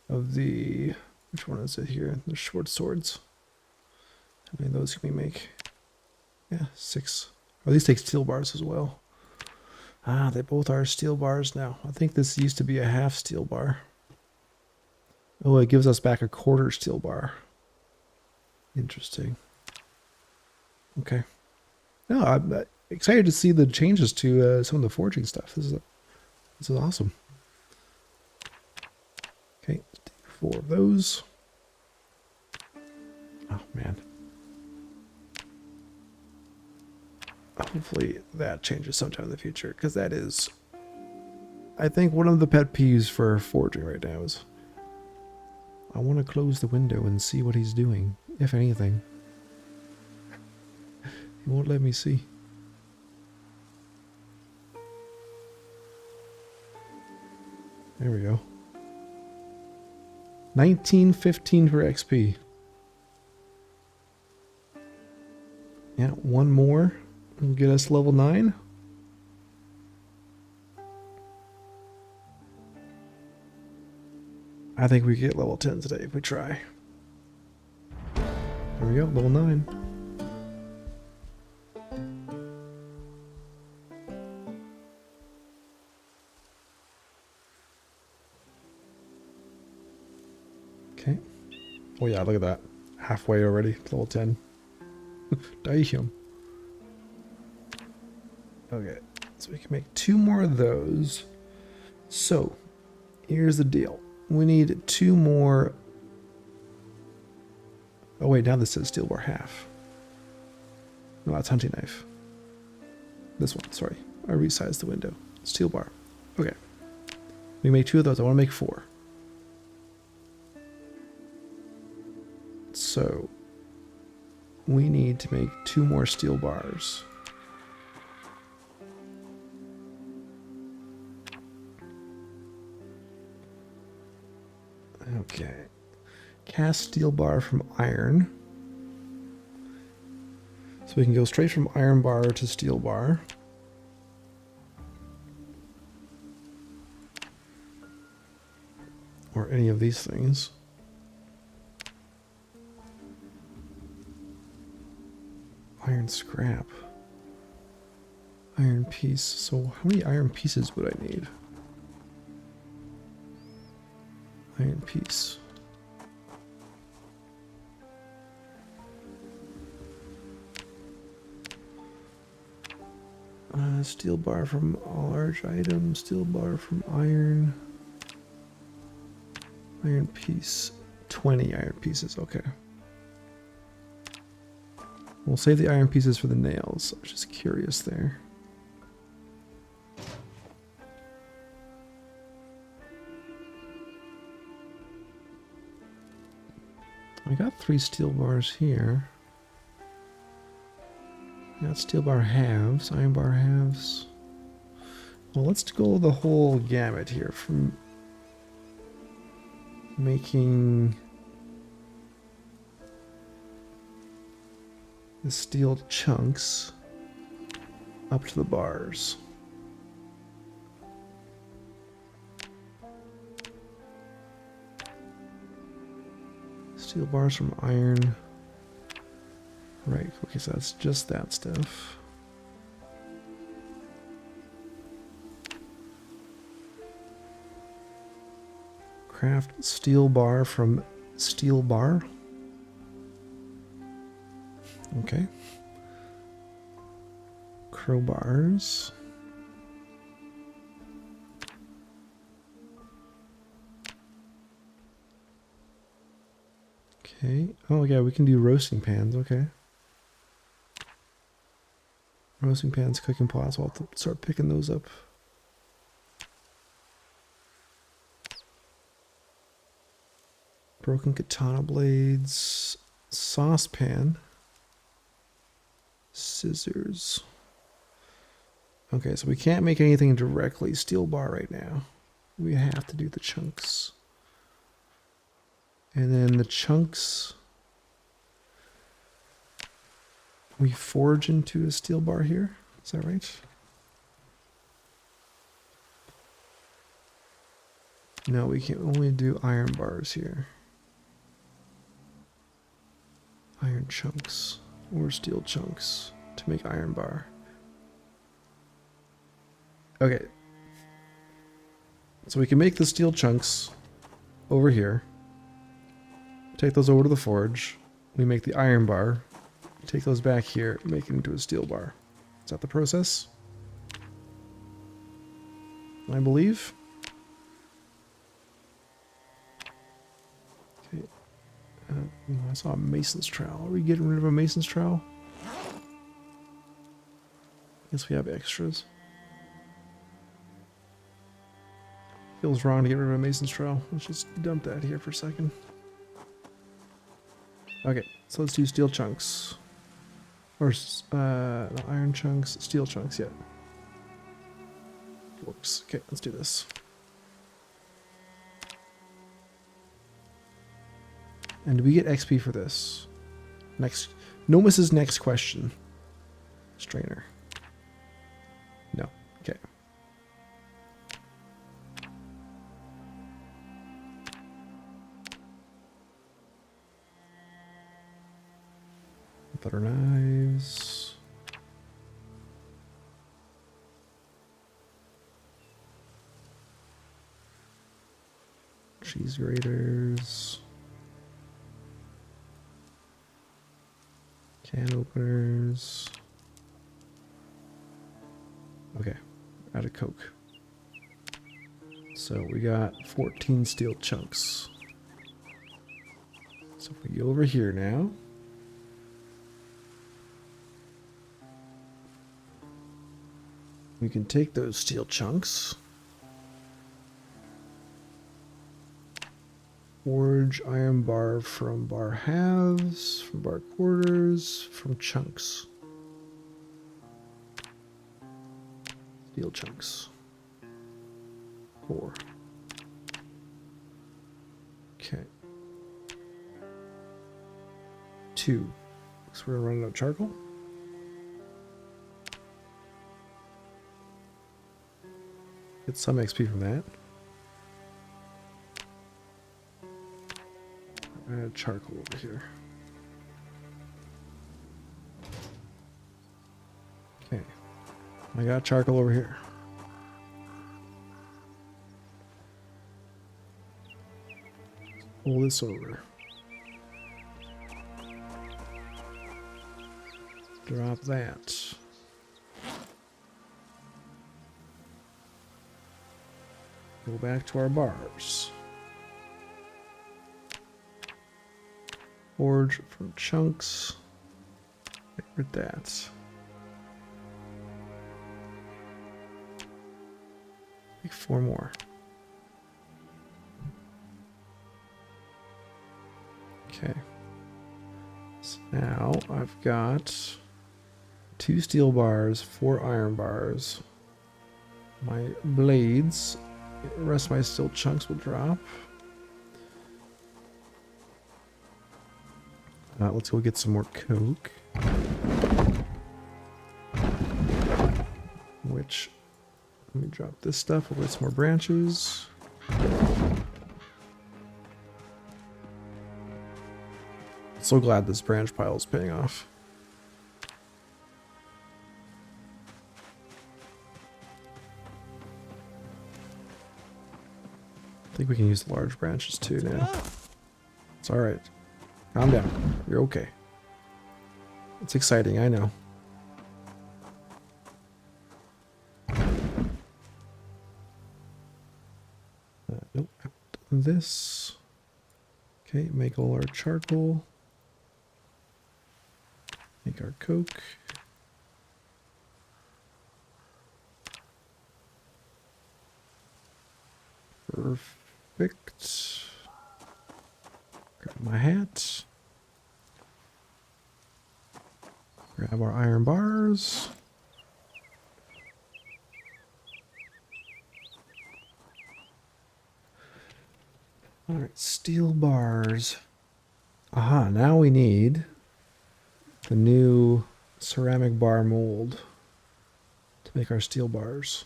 of the, which one is it here? The short swords. How many of those can we make? Yeah, 6. Or these take steel bars as well. Ah, they both are steel bars now. I think this used to be a half steel bar. Oh, it gives us back a quarter steel bar. Interesting. Okay. No, I'm excited to see the changes to some of the forging stuff. This is awesome. Okay, let's do 4 of those. Oh man. Hopefully that changes sometime in the future, because that is, I think, one of the pet peeves for forging right now is I want to close the window and see what he's doing, if anything. He won't let me see. There we go. 1915 for XP. Yeah, 1 more will get us level 9. I think we get level 10 today if we try. There we go, level 9. Okay. Oh yeah, look at that. Halfway already, level 10. Damn. Okay, so we can make 2 more of those. So, here's the deal. We need 2 more. Oh wait, now this says steel bar half. No, that's hunting knife. This one, sorry. I resized the window. Steel bar. Okay. We make 2 of those. I want to make 4. So, we need to make 2 more steel bars. Okay. Cast steel bar from iron. So we can go straight from iron bar to steel bar. Or any of these things. Iron scrap. Iron piece. So how many iron pieces would I need? Iron piece. Steel bar from large item. Steel bar from iron. Iron piece. 20 iron pieces. Okay. We'll save the iron pieces for the nails. I was just curious there. I got 3 steel bars here. I got steel bar halves, iron bar halves. Well, let's go the whole gamut here from making the steel chunks up to the bars. Steel bars from iron. Right, okay, so that's just that stuff. Craft steel bar from steel bar. Okay. Crowbars. Okay. Oh yeah, we can do roasting pans. Okay. Roasting pans, cooking pots. We'll have to start picking those up. Broken katana blades. Saucepan. Scissors. Okay, so we can't make anything directly steel bar right now. We have to do the chunks. And then the chunks we forge into a steel bar here. Is that right? No, we can only do iron bars here. Iron chunks or steel chunks to make iron bar. Okay. So we can make the steel chunks over here. Take those over to the forge. We make the iron bar. Take those back here, make it into a steel bar. Is that the process? I believe. Okay. I saw a mason's trowel. Are we getting rid of a mason's trowel? Guess we have extras. Feels wrong to get rid of a mason's trowel. Let's just dump that here for a second. Okay, so let's do steel chunks. Or no, iron chunks, steel chunks, yeah. Works. Okay, let's do this. And do we get XP for this? Next. Nomus's next question. Strainer. No. Okay. Butter knives. Cheese graters. Can openers. Okay, out of Coke. So we got 14 steel chunks. So if we go over here now. We can take those steel chunks. Forge iron bar from bar halves, from bar quarters, from chunks. Steel chunks. 4. Okay. 2. So we're running out of charcoal. Get some XP from that. Add charcoal over here. Okay. I got charcoal over here. Pull this over. Drop that. Go back to our bars. Forge from chunks. Get rid of that. Make 4 more. Okay. So now I've got 2 steel bars, 4 iron bars. My blades. The rest of my steel chunks will drop. Let's go get some more Coke. Which, let me drop this stuff. We'll get some more branches. So glad this branch pile is paying off. I think we can use the large branches too now. It's alright. Calm down. You're okay. It's exciting, I know. Nope. This. Okay, make all our charcoal. Make our coke. Perfect. Grab my hat. Grab our iron bars. Alright, steel bars. Aha, now we need the new ceramic bar mold to make our steel bars.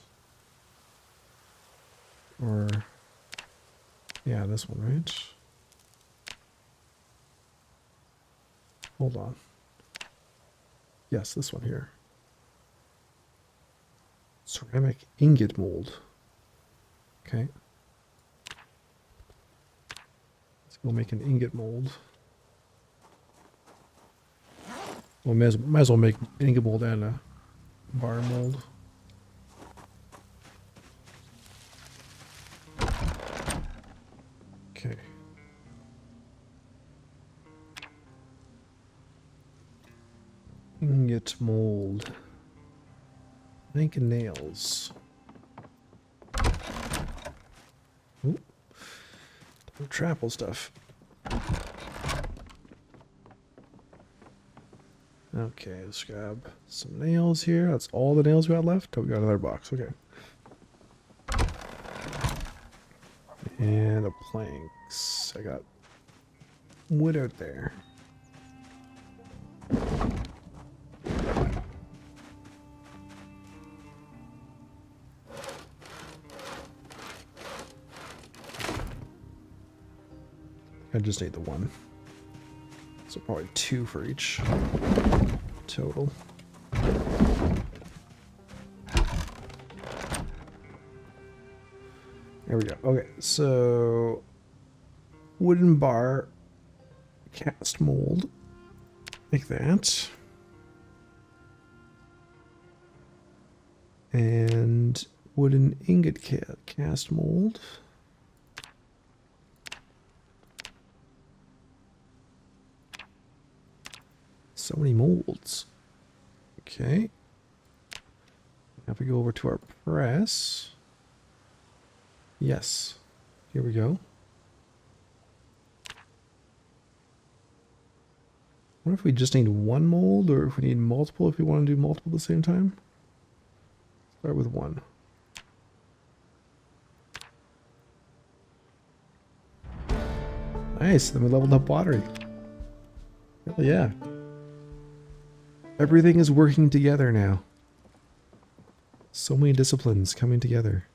Or, yeah, this one, right? Hold on. Yes, this one here. Ceramic ingot mold. Okay. Let's go make an ingot mold. Well, might as well make an ingot mold and a bar mold. Okay. Ingot mold. Make nails. Ooh. Trapple stuff. Okay, let's grab some nails here. That's all the nails we got left. Oh, we got another box. Okay. And a planks. I got wood out there. I just need the one. So probably 2 for each total. There we go. Okay, so wooden bar cast mold. Make that. And wooden ingot cast mold. So many molds. Okay. Now if we go over to our press. Yes. Here we go. I wonder if we just need one mold or if we need multiple, if we want to do multiple at the same time. Start with one. Nice, then we leveled up pottery. Hell yeah. Everything is working together now. So many disciplines coming together.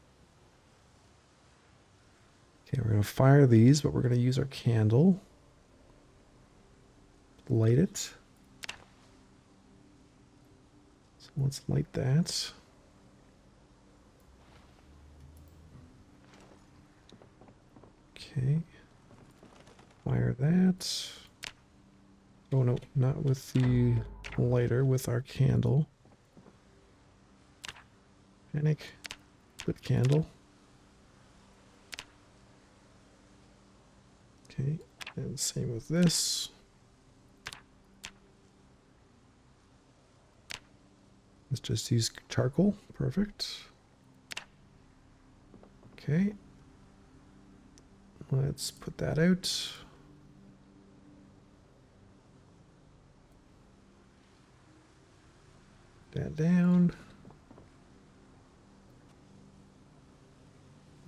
Okay, we're going to fire these, but we're going to use our candle. Light it. So let's light that. Okay. Fire that. Oh no, not with the lighter, with our candle. Panic. Lit candle. Okay, and same with this. Let's just use charcoal. Perfect. Okay. Let's put that out. That down.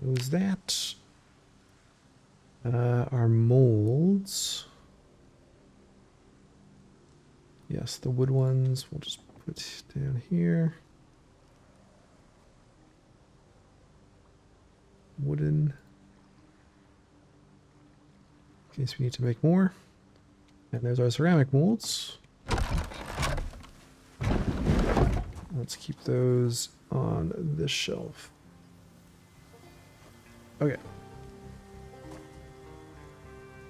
What was that? Our molds. Yes, the wood ones we'll just put down here. Wooden. In case we need to make more. And there's our ceramic molds. Let's keep those on this shelf. Okay.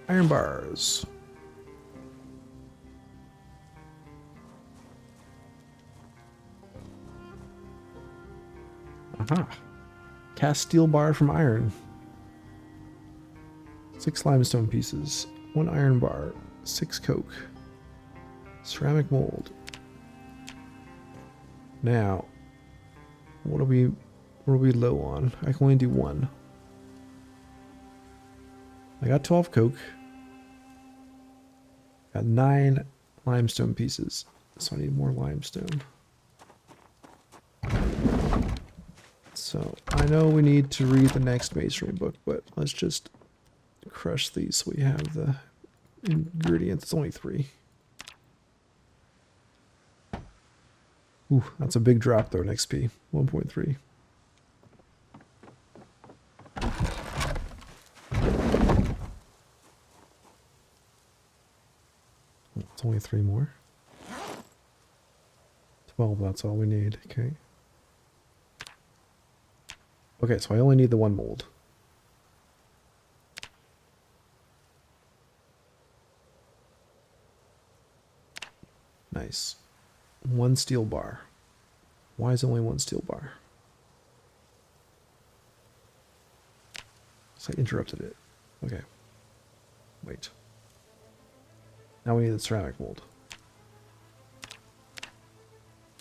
Iron bars. Aha. Cast steel bar from iron. 6 limestone pieces. 1 iron bar, 6 coke, ceramic mold. Now, what are we low on? I can only do 1. I got 12 coke. Got 9 limestone pieces, so I need more limestone. So I know we need to read the next masonry book, but let's just crush these so we have the ingredients. It's only 3. Ooh, that's a big drop though in XP. 1.3. It's only 3 more. 12, that's all we need. Okay. Okay, so I only need the 1 mold. Nice. 1 steel bar. Why is only 1 steel bar? So I interrupted it. Okay. Wait. Now we need the ceramic mold.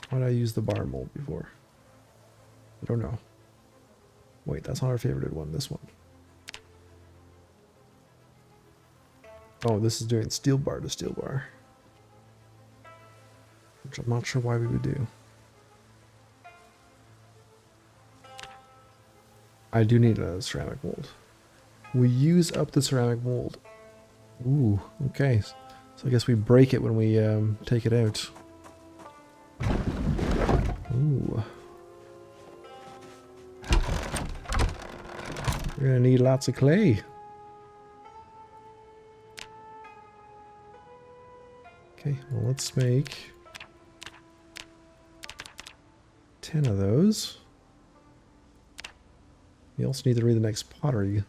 Why did I use the bar mold before? I don't know. Wait, that's not our favorited one. This one. Oh, this is doing steel bar to steel bar. Which I'm not sure why we would do. I do need a ceramic mold. We use up the ceramic mold. Ooh, okay. So I guess we break it when we take it out. Ooh. We're gonna need lots of clay. Okay, well let's make 10 of those. We also need to read the next pottery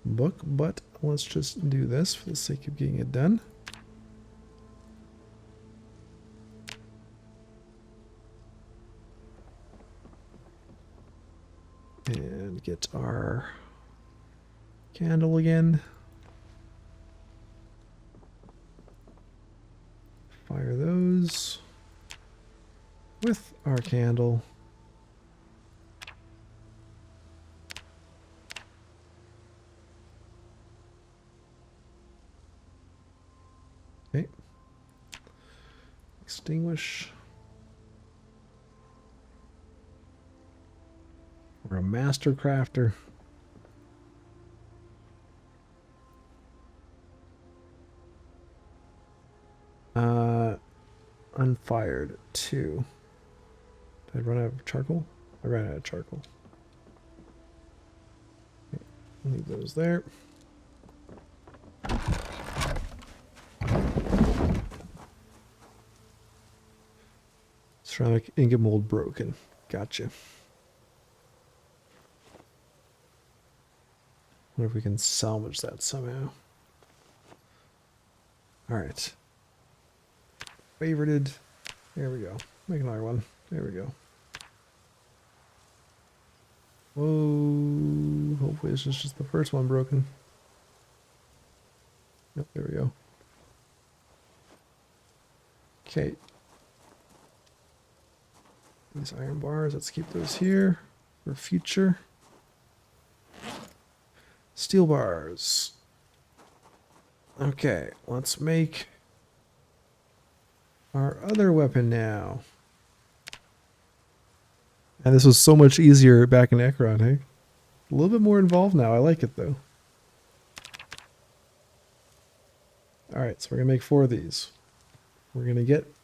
book, but let's just do this for the sake of getting it done. And get our candle again. Fire those with our candle. Okay. Extinguish. We're a master crafter. Unfired 2. Did I run out of charcoal? I ran out of charcoal. Okay, leave those there. Ceramic ingot mold broken. Gotcha. Wonder if we can salvage that somehow. Alright. Favorited. There we go. Make another one. There we go. Whoa. Hopefully this is just the first one broken. Yep, there we go. Okay. These iron bars, let's keep those here for future. Steel bars. Okay, let's make our other weapon now. And this was so much easier back in Ekron, hey? A little bit more involved now. I like it, though. Alright, so we're going to make 4 of these. We're going to get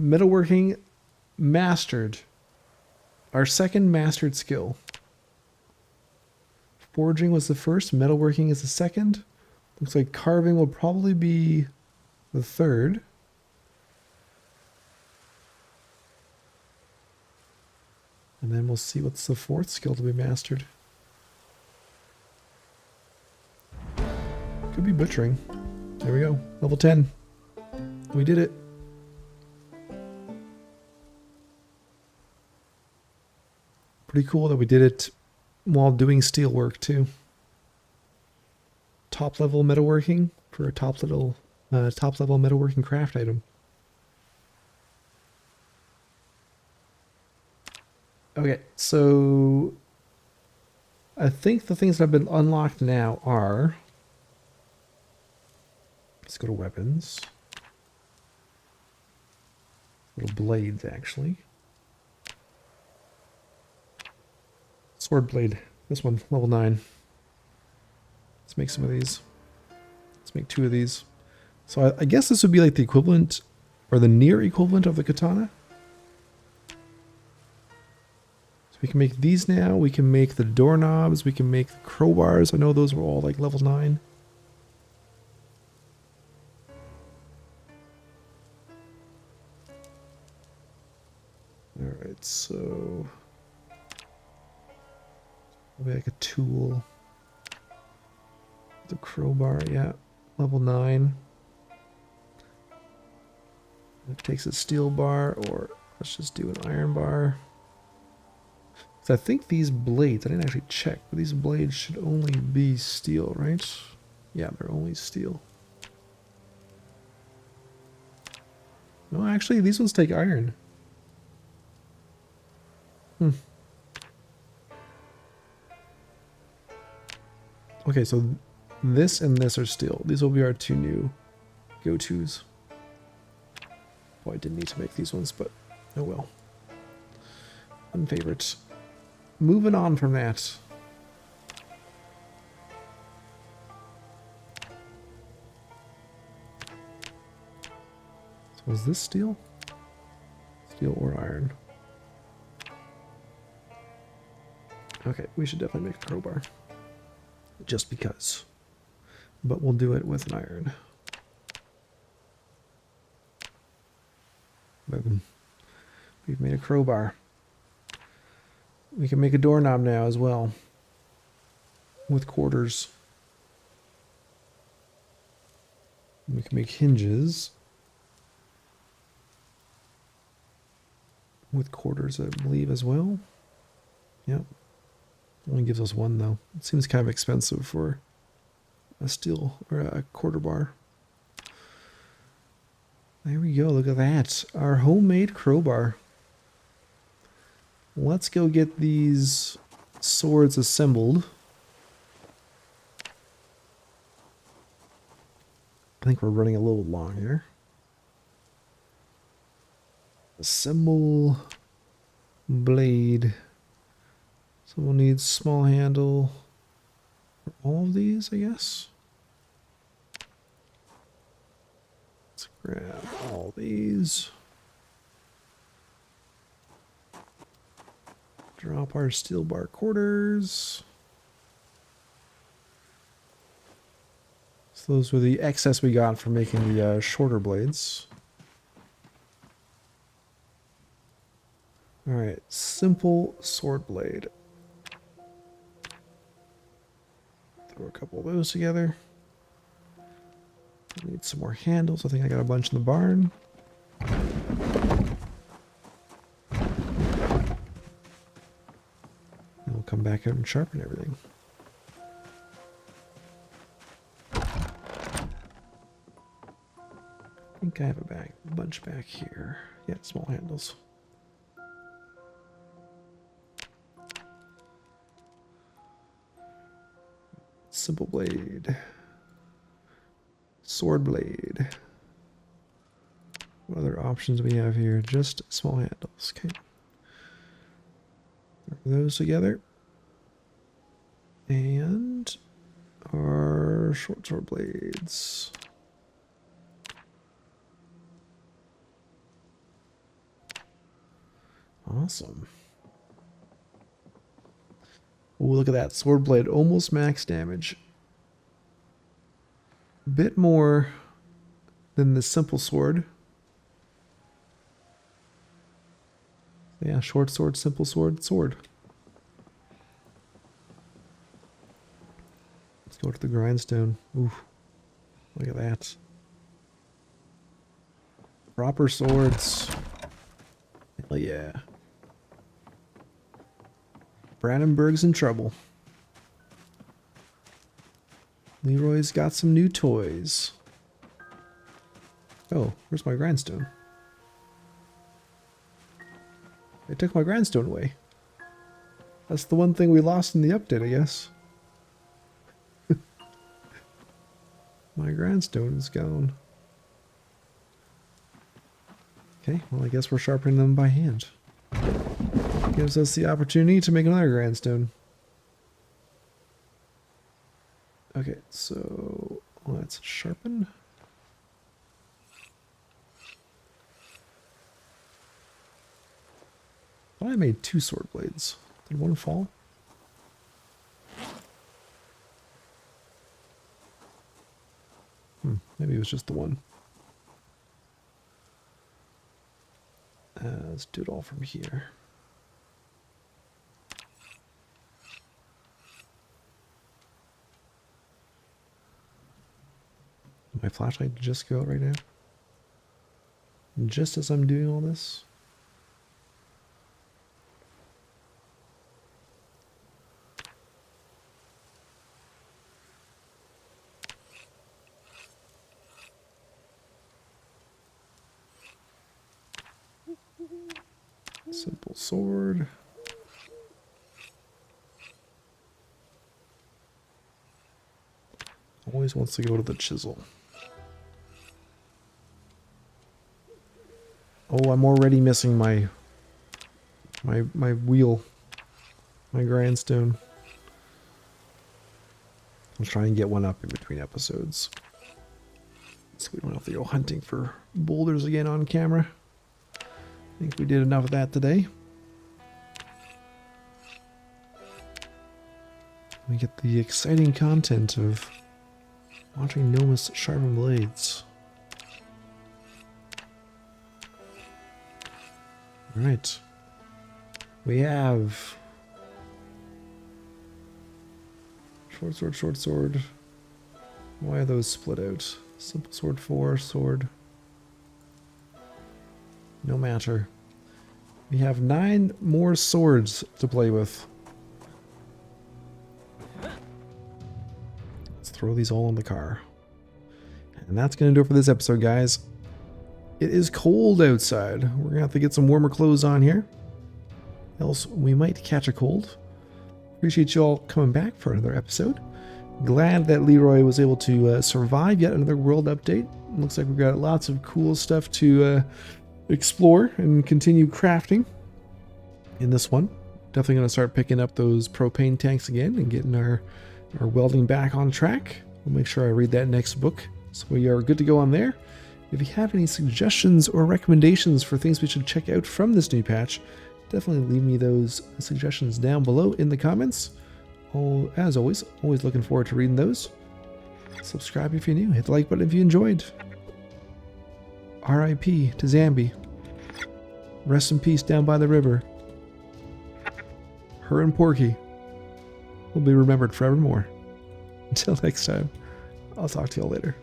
metalworking mastered. Our second mastered skill. Forging was the first. Metalworking is the second. Looks like carving will probably be the third. And then we'll see what's the 4th skill to be mastered. Could be butchering. There we go. Level 10. We did it. Pretty cool that we did it while doing steel work too. top level metalworking for a top level metalworking craft item. Okay, so I think the things that have been unlocked now are, let's go to weapons. Little blades, actually. Sword blade. This one, level 9. Let's make some of these. Let's make 2 of these. So I guess this would be like the equivalent, or the near equivalent of the katana. So we can make these now. We can make the doorknobs. We can make the crowbars. I know those were all like level 9. Alright, so maybe like a tool. The crowbar, yeah, level 9. It takes a steel bar, or let's just do an iron bar. So I think these blades, I didn't actually check, but these blades should only be steel, right? Yeah, they're only steel. No, actually, these ones take iron. Okay, so this and this are steel. These will be our 2 new go-tos. Boy, I didn't need to make these ones, but oh well. Unfavorite. Moving on from that. So is this steel? Steel or iron? Okay, we should definitely make a crowbar. Just because. But we'll do it with an iron. Boom. We've made a crowbar. We can make a doorknob now as well. With quarters. We can make hinges. With quarters, I believe, as well. Yep. Only gives us 1 though. It seems kind of expensive for a steel or a quarter bar. There we go, look at that. Our homemade crowbar. Let's go get these swords assembled. I think we're running a little long here. Assemble blade. So we'll need small handle for all of these, I guess. Let's grab all these. Drop our steel bar quarters. So those were the excess we got from making the shorter blades. Alright, simple sword blade. Throw a couple of those together. Need some more handles. I think I got a bunch in the barn. And we'll come back out and sharpen everything. I think I have a bunch back here. Yeah, small handles. Simple blade. Sword blade. What other options do we have here? Just small handles. Okay. Throw those together. And our short sword blades. Awesome. Oh, look at that. Sword blade, almost max damage. A bit more than the simple sword. Yeah, short sword, simple sword, sword. Let's go to the grindstone. Ooh, look at that. Proper swords. Hell yeah. Brandenburg's in trouble. Leroy's got some new toys. Oh, where's my grindstone? They took my grindstone away. That's the one thing we lost in the update, I guess. My grindstone is gone. Okay, well I guess we're sharpening them by hand. Gives us the opportunity to make another grindstone. Okay, so let's sharpen. I thought I made 2 sword blades. Did one fall? Maybe it was just the one. Let's do it all from here. My flashlight just go out right now? Just as I'm doing all this? Simple sword. Always wants to go to the chisel. Oh, I'm already missing my wheel, my grindstone. I'll try and get one up in between episodes, so we don't have to go hunting for boulders again on camera. I think we did enough of that today. We get the exciting content of watching Nomus sharpen blades. Right. We have short sword, short sword. Why are those split out? Simple sword 4, sword. No matter. We have 9 more swords to play with. Let's throw these all in the car. And that's going to do it for this episode, guys. It is cold outside. We're going to have to get some warmer clothes on here. Else we might catch a cold. Appreciate you all coming back for another episode. Glad that Leroy was able to survive yet another world update. Looks like we've got lots of cool stuff to explore and continue crafting in this one. Definitely going to start picking up those propane tanks again and getting our welding back on track. I'll make sure I read that next book. So we are good to go on there. If you have any suggestions or recommendations for things we should check out from this new patch, definitely leave me those suggestions down below in the comments. As always looking forward to reading those. Subscribe if you're new. Hit the like button if you enjoyed. R.I.P. to Zambi. Rest in peace down by the river. Her and Porky will be remembered forevermore. Until next time, I'll talk to y'all later.